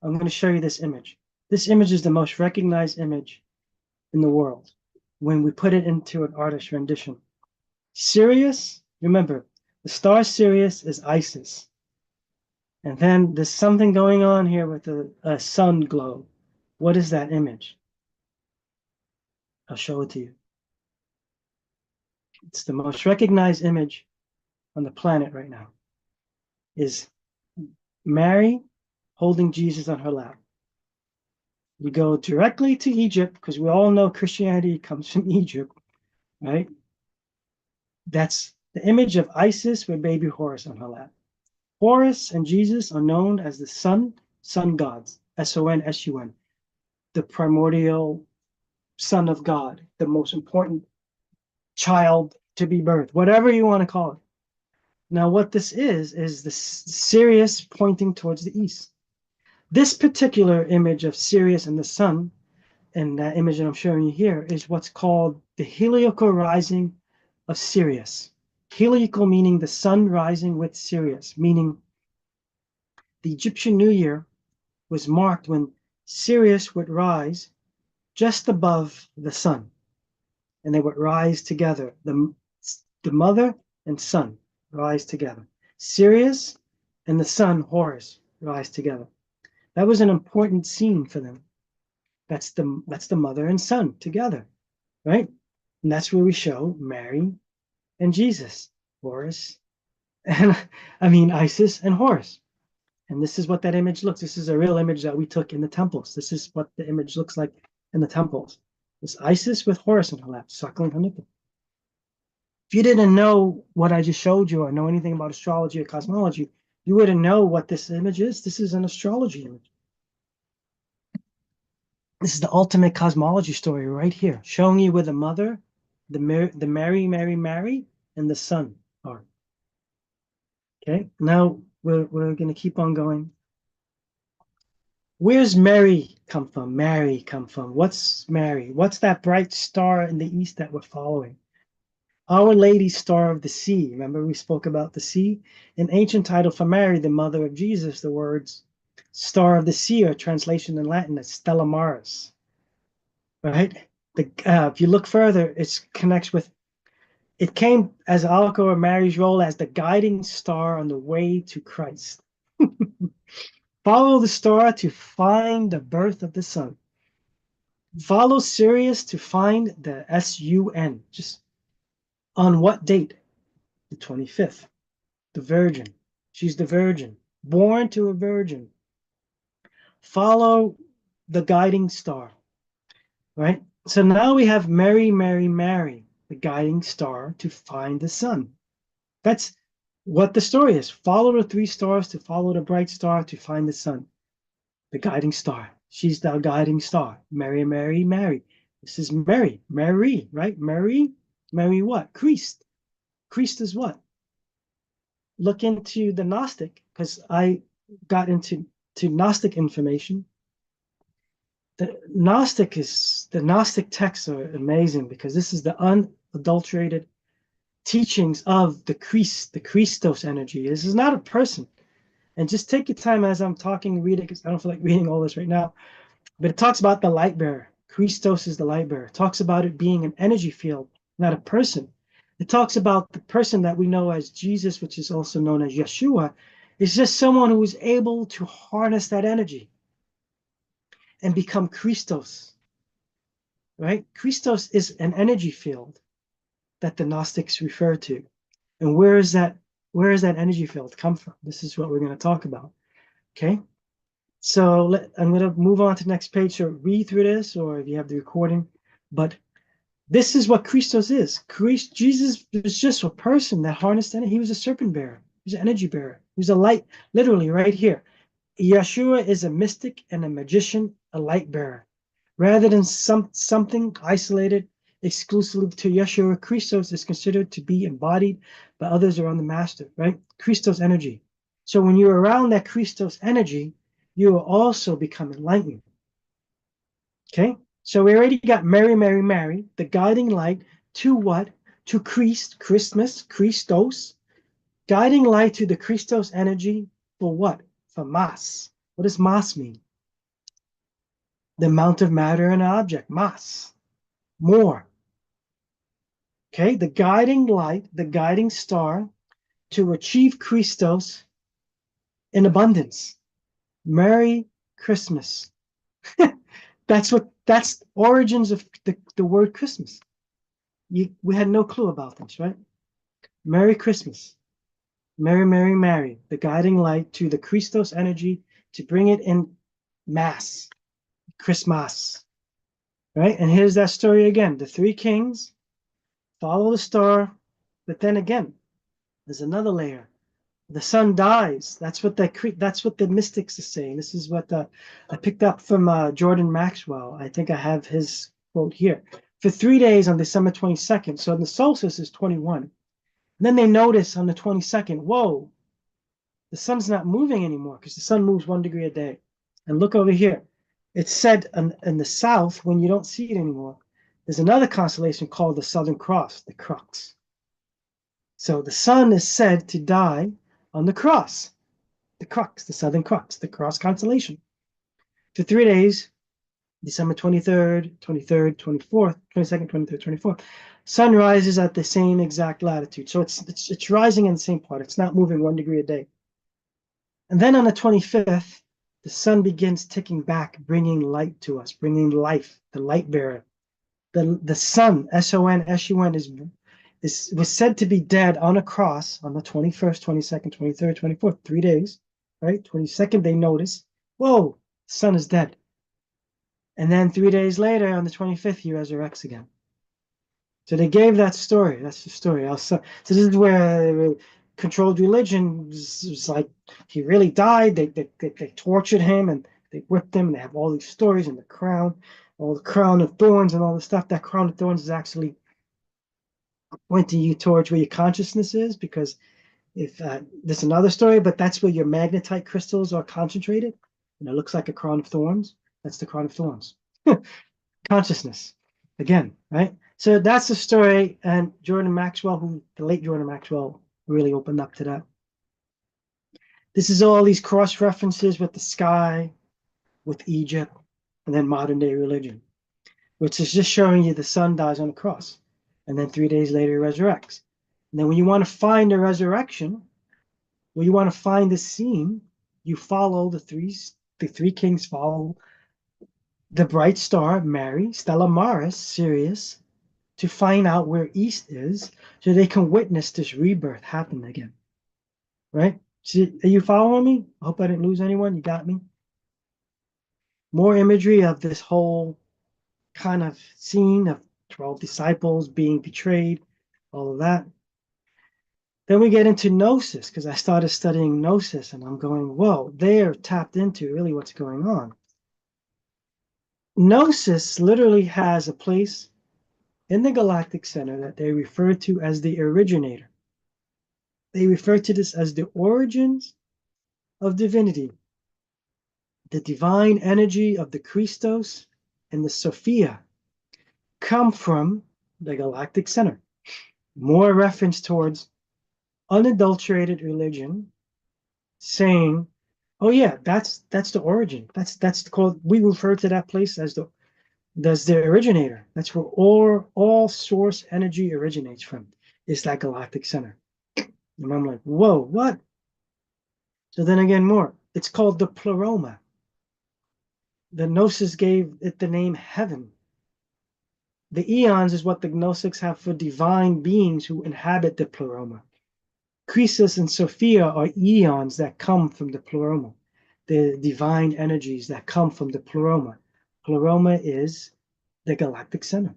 I'm going to show you this image. This image is the most recognized image in the world when we put it into an artist rendition. Sirius, remember, the star Sirius is Isis. And then there's something going on here with a sun globe. What is that image? I'll show it to you. It's the most recognized image on the planet right now. Is Mary holding Jesus on her lap. You go directly to Egypt, because we all know Christianity comes from Egypt, right? That's the image of Isis with baby Horus on her lap. Horus and Jesus are known as the sun gods, S-O-N-S-U-N, the primordial son of God, the most important child to be birthed, whatever you want to call it. Now, what this is the Sirius pointing towards the east. This particular image of Sirius and the sun, and that image that I'm showing you here, is what's called the heliacal rising of Sirius. Heliacal meaning the sun rising with Sirius, meaning the Egyptian New Year was marked when Sirius would rise just above the sun, and they would rise together. The mother and son rise together. Sirius and the son, Horus, rise together. That was an important scene for them. That's the mother and son together, right? And that's where we show Mary and Jesus, Horus, and Isis and Horus. And this is what that image looks. This is a real image that we took in the temples. This is what the image looks like in the temples. This Isis with Horus in her lap, suckling her nipple. If you didn't know what I just showed you or know anything about astrology or cosmology, you wouldn't know what this image is. This is an astrology image. This is the ultimate cosmology story right here, showing you where the mother, the Mary, and the son are. Okay, now we're going to keep on going. Where's Mary come from? Mary come from? What's Mary? What's that bright star in the east that we're following? Our Lady Star of the Sea. Remember we spoke about the sea? An ancient title for Mary, the mother of Jesus. The words Star of the Sea are translation in Latin as Stella Maris. Right? If you look further, it connects with, it came as Alco or Mary's role as the guiding star on the way to Christ. Follow the star to find the birth of the sun. Follow Sirius to find the S-U-N. Just on what date? The 25th. The Virgin. She's the Virgin. Born to a virgin. Follow the guiding star. Right? So now we have Mary, the guiding star to find the sun. That's what the story is. Follow the three stars to follow the bright star to find the sun. The guiding star. She's the guiding star. Mary. This is Mary, right? Mary what? Christ. Christ is what? Look into the Gnostic, because I got into Gnostic information. The Gnostic texts are amazing, because this is the unadulterated teachings of the Christos energy. This is not a person. And just take your time as I'm talking, read it, because I don't feel like reading all this right now. But it talks about the light bearer. Christos is the light bearer. It talks about it being an energy field, not a person. It talks about the person that we know as Jesus, which is also known as Yeshua, is just someone who is able to harness that energy and become Christos, right? Christos is an energy field that the Gnostics refer to. And where is that energy field come from? This is what we're going to talk about, okay? So I'm going to move on to the next page. So read through this, or if you have the recording. But this is what Christos is. Jesus was just a person that harnessed energy. He was a serpent bearer. He was an energy bearer. He was a light, literally right here. Yeshua is a mystic and a magician, a light bearer. Rather than something isolated exclusively to Yeshua, Christos is considered to be embodied by others around the master, right? Christos energy. So when you're around that Christos energy, you will also become enlightened. Okay? So we already got Mary, the guiding light to what? To Christmas, Christos. Guiding light to the Christos energy for what? For mass. What does mass mean? The amount of matter in an object, mass. More. Okay? The guiding light, the guiding star to achieve Christos in abundance. Merry Christmas. That's origins of the word Christmas. We had no clue about this, right? Merry Christmas. Merry, Merry, Mary, the guiding light to the Christos energy to bring it in mass, Christmas, right? And here's that story again. The three kings follow the star, but then again, there's another layer. The sun dies. That's what the mystics are saying. This is what I picked up from Jordan Maxwell. I think I have his quote here. For 3 days on December 22nd, so the solstice is 21. And then they notice on the 22nd, whoa, the sun's not moving anymore because the sun moves 1 degree a day. And look over here. It's said in the south, when you don't see it anymore, there's another constellation called the Southern Cross, the Crux. So the sun is said to die on the cross, the Crux, the Southern Crux, the Cross constellation. For 3 days, December 23rd, 23rd, 24th, 22nd, 23rd, 24th, sun rises at the same exact latitude. So it's rising in the same part. It's not moving 1 degree a day. And then on the 25th, the sun begins ticking back, bringing light to us, bringing life, the light bearer. The sun, S-O-N, S-U-N, was said to be dead on a cross on the 21st, 22nd, 23rd, 24th, 3 days, right? 22nd, they notice, whoa, the sun is dead. And then 3 days later, on the 25th, he resurrects again. So they gave that story. That's the story. So this is where controlled religion was like, he really died. They tortured him and they whipped him. And they have all these stories and the crown, all the crown of thorns and all the stuff. That crown of thorns is actually pointing you towards where your consciousness is, because if there's another story, but that's where your magnetite crystals are concentrated. And it looks like a crown of thorns. That's the crown of thorns. Consciousness, again, right? So that's the story. And Jordan Maxwell, the late Jordan Maxwell, really opened up to that. This is all these cross references with the sky, with Egypt, and then modern day religion, which is just showing you the sun dies on the cross. And then 3 days later, he resurrects. And then when you want to find the resurrection, when you want to find the scene, you follow the three kings follow the bright star, Mary, Stella Maris, Sirius, to find out where East is so they can witness this rebirth happen again. Right? So, are you following me? I hope I didn't lose anyone. You got me? More imagery of this whole kind of scene of 12 disciples being betrayed, all of that. Then we get into Gnosis, because I started studying Gnosis and I'm going, whoa, they're tapped into really what's going on. Gnosis literally has a place in the galactic center that they refer to as the originator. They refer to this as the origins of divinity, the divine energy of the Christos and the Sophia come from the galactic center. More reference towards unadulterated religion, saying, "Oh yeah, that's the origin. That's called. We refer to that place as the originator. That's where all source energy originates from. Is that galactic center." And I'm like, whoa, what? So then again, more. It's called the pleroma. The Gnosis gave it the name heaven. The eons is what the Gnostics have for divine beings who inhabit the pleroma. Croesus and Sophia are eons that come from the pleroma, the divine energies that come from the pleroma. Pleroma is the galactic center.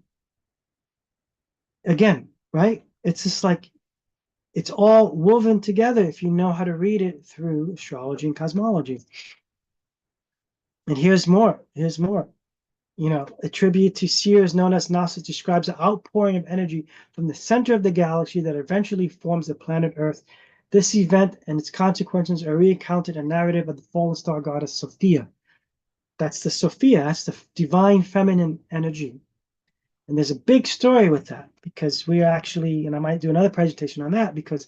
Again, right? It's just like, it's all woven together if you know how to read it through astrology and cosmology. And here's more. Here's more. You know, a tribute to seers known as Gnosis describes the outpouring of energy from the center of the galaxy that eventually forms the planet Earth. This event and its consequences are recounted in a narrative of the fallen star goddess Sophia. That's the Sophia. That's the divine feminine energy. And there's a big story with that, because we are actually, and I might do another presentation on that, because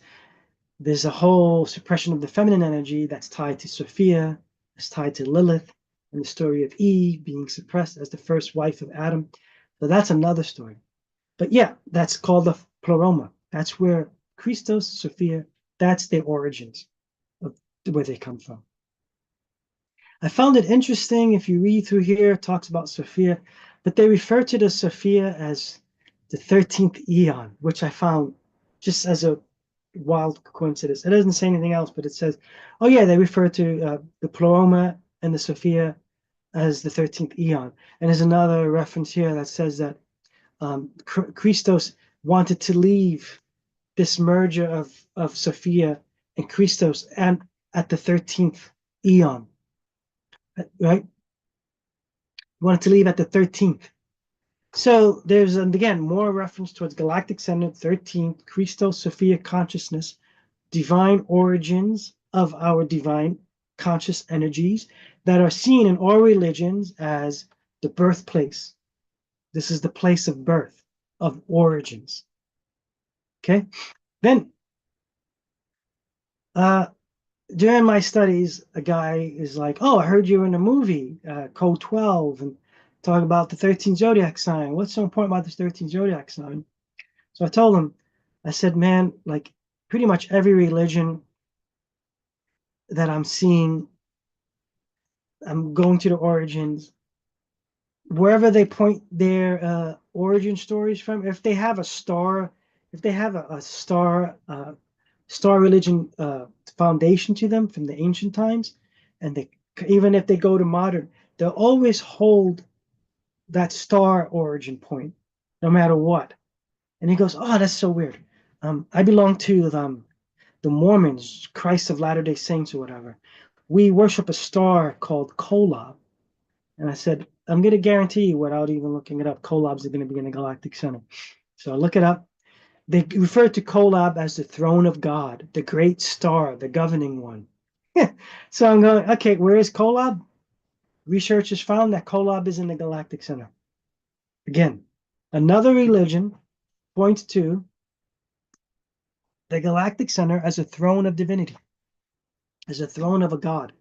there's a whole suppression of the feminine energy that's tied to Sophia, that's tied to Lilith, and the story of Eve being suppressed as the first wife of Adam. So that's another story. But yeah, that's called the pleroma. That's where Christos, Sophia, that's their origins of where they come from. I found it interesting. If you read through here, it talks about Sophia, but they refer to the Sophia as the 13th eon, which I found just as a wild coincidence. It doesn't say anything else, but it says, oh yeah, they refer to the Pleroma and the Sophia as the 13th eon. And there's another reference here that says that Christos wanted to leave this merger of Sophia and Christos and at the 13th eon, right? Wanted to leave at the 13th. So there's, and again, more reference towards galactic center, 13th, Christos, Sophia consciousness, divine origins of our divine conscious energies that are seen in all religions as the birthplace. This is the place of birth, of origins. Okay? Then, during my studies, a guy is like, oh, I heard you in a movie, Code 12, and talk about the 13th zodiac sign. What's so important about this 13th zodiac sign? So I told him, I said, man, like pretty much every religion that I'm seeing, I'm going to the origins, wherever they point their origin stories from, if they have a star, if they have a star religion foundation to them from the ancient times, and they, even if they go to modern, they'll always hold that star origin point, no matter what. And he goes, oh, that's so weird. I belong to the Mormons, Christ of Latter-day Saints or whatever. We worship a star called Kolob. And I said, I'm going to guarantee you, without even looking it up, Kolobs are going to be in the galactic center. So I look it up. They refer to Kolob as the throne of God, the great star, the governing one. So I'm going, okay, where is Kolob? Researchers found that Kolob is in the galactic center. Again, another religion points to the galactic center as a throne of divinity, as a throne of a god.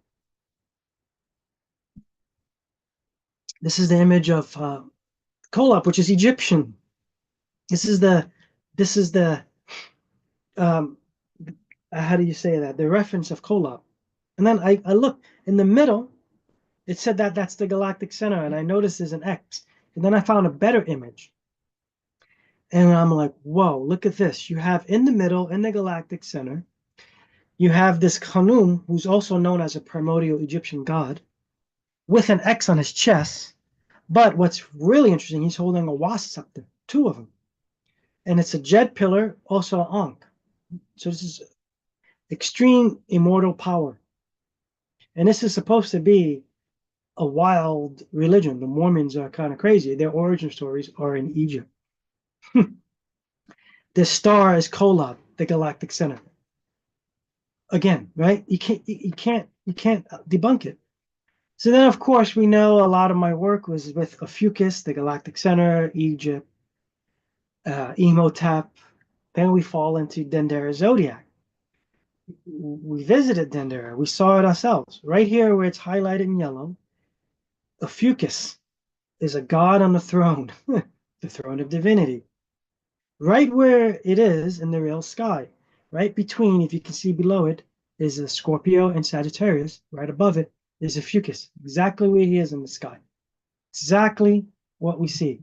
This is the image of Kolob, which is Egyptian. This is the um, how do you say that? The reference of Kolob. And then I look in the middle, it said that that's the galactic center, and I noticed there's an X. And then I found a better image. And I'm like, whoa, look at this. You have in the middle, in the galactic center, you have this Khanum, who's also known as a primordial Egyptian god, with an X on his chest. But what's really interesting, he's holding a wasp scepter, two of them. And it's a Jed pillar, also an Ankh. So this is extreme immortal power. And this is supposed to be a wild religion. The Mormons are kind of crazy. Their origin stories are in Egypt. The star is Kolob, the galactic center. Again, right? You can't debunk it. So then, of course, we know a lot of my work was with Ophiuchus, the galactic center, Egypt, Emotep. Then we fall into Dendera Zodiac. We visited Dendera. We saw it ourselves. Right here where it's highlighted in yellow, Ophiuchus is a god on the throne, the throne of divinity. Right where it is in the real sky, right between, if you can see below it, is a Scorpio and Sagittarius. Right above it is Ophiuchus, exactly where he is in the sky. Exactly what we see.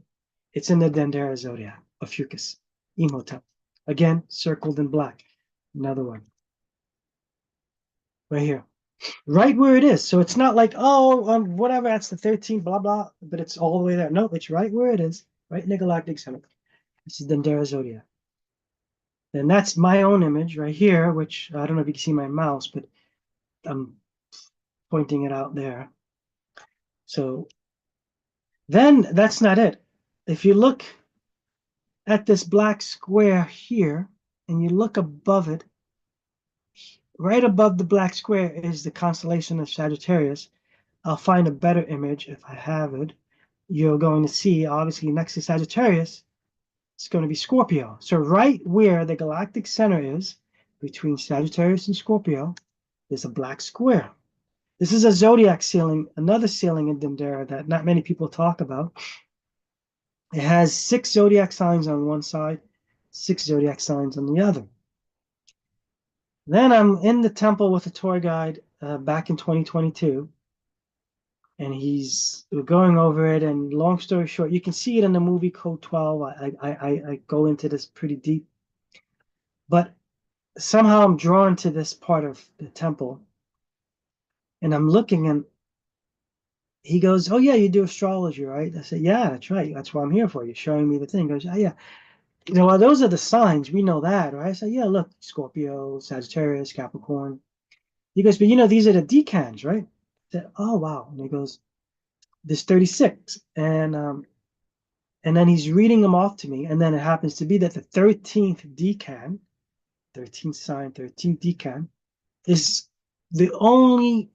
It's in the Dendera Zodiac, Ophiuchus, Emotep. Again, circled in black. Another one. Right here. Right where it is. So it's not like, oh, whatever, that's the 13, blah, blah, but it's all the way there. No, it's right where it is, right in the galactic center. This is Dendera Zodiac. And that's my own image right here, which I don't know if you can see my mouse, but I'm pointing it out there. So then that's not it. If you look at this black square here, and you look above it, right above the black square is the constellation of Sagittarius. I'll find a better image if I have it. You're going to see, obviously, next to Sagittarius, it's going to be Scorpio. So right where the galactic center is, between Sagittarius and Scorpio, there's a black square. This is a zodiac ceiling, another ceiling in Dendera that not many people talk about. It has 6 zodiac signs on one side, 6 zodiac signs on the other. Then I'm in the temple with a tour guide back in 2022, and we're going over it. And long story short, you can see it in the movie Code 12. I go into this pretty deep, but somehow I'm drawn to this part of the temple, and I'm looking, and he goes, "Oh yeah, you do astrology, right?" I said, "Yeah, that's right. That's what I'm here for. You're showing me the thing." He goes, "Oh yeah, well, those are the signs. We know that, right?" I said, "Yeah, look, Scorpio, Sagittarius, Capricorn." He goes, "But these are the decans, right?" I said, "Oh wow." And he goes, "There's 36," and then he's reading them off to me, and then it happens to be that the 13th decan, 13th sign, 13th decan, is the only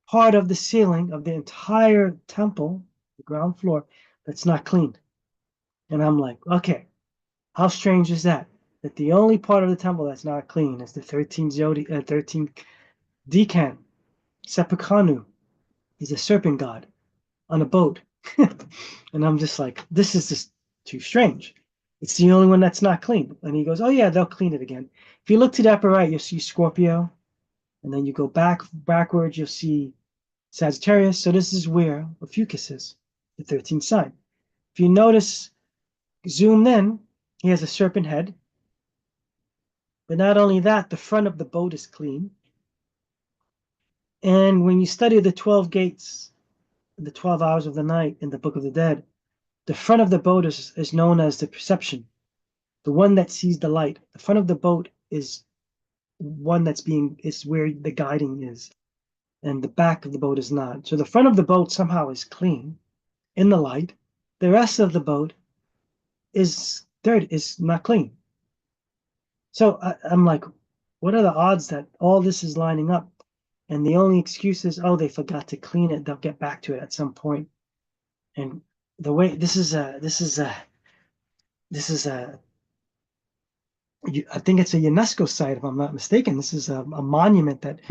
part of the ceiling of the entire temple, the ground floor, that's not cleaned. And I'm like, okay, how strange is that? That the only part of the temple that's not clean is the 13th 13th decan. Seppuku is a serpent god on a boat. And I'm just like, this is just too strange. It's the only one that's not clean. And he goes, oh yeah, they'll clean it again. If you look to the upper right, you'll see Scorpio, and then you go backwards, you'll see Sagittarius. So this is where Ophiuchus is, the 13th sign. If you notice, zoomed in, he has a serpent head. But not only that, the front of the boat is clean. And when you study the 12 gates, the 12 hours of the night in the Book of the Dead, the front of the boat is known as the Precession, the one that sees the light. The front of the boat is one is where the guiding is, and the back of the boat is not. So the front of the boat somehow is clean in the light. The rest of the boat is dirt, is not clean. So I'm like, what are the odds that all this is lining up? And the only excuse is, oh, they forgot to clean it. They'll get back to it at some point. And the way this is a I think it's a UNESCO site, if I'm not mistaken. This is a monument that,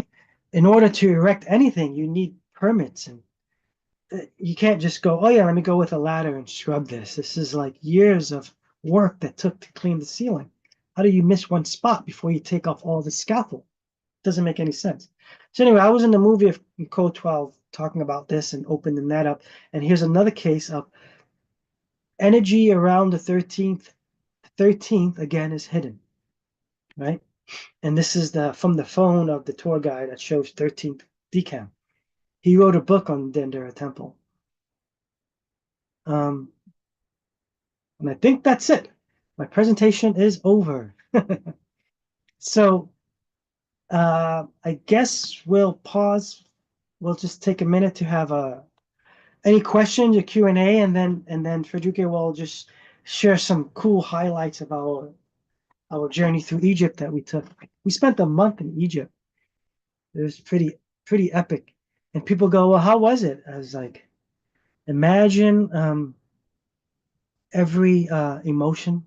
in order to erect anything, you need permits, and you can't just go, oh yeah, let me go with a ladder and scrub this. This is like years of work that took to clean the ceiling. How do you miss one spot before you take off all the scaffold? Doesn't make any sense. So anyway, I was in the movie of Code 12 talking about this and opening that up. And here's another case of energy around the 13th. 13th again is hidden, right? And this is the from the phone of the tour guide that shows 13th decan. He wrote a book on Dendera Temple. And I think that's it. My presentation is over. So I guess we'll pause. We'll just take a minute to have any questions or Q&A, and then Frederica will just share some cool highlights of our journey through Egypt that we took. We spent a month in Egypt. It was pretty epic. And people go, well, how was it? I was like, imagine every emotion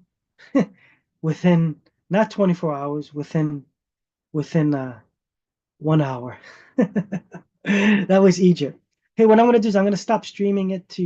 within not 24 hours, within 1 hour. That was Egypt. Hey, what I'm gonna do is I'm gonna stop streaming it to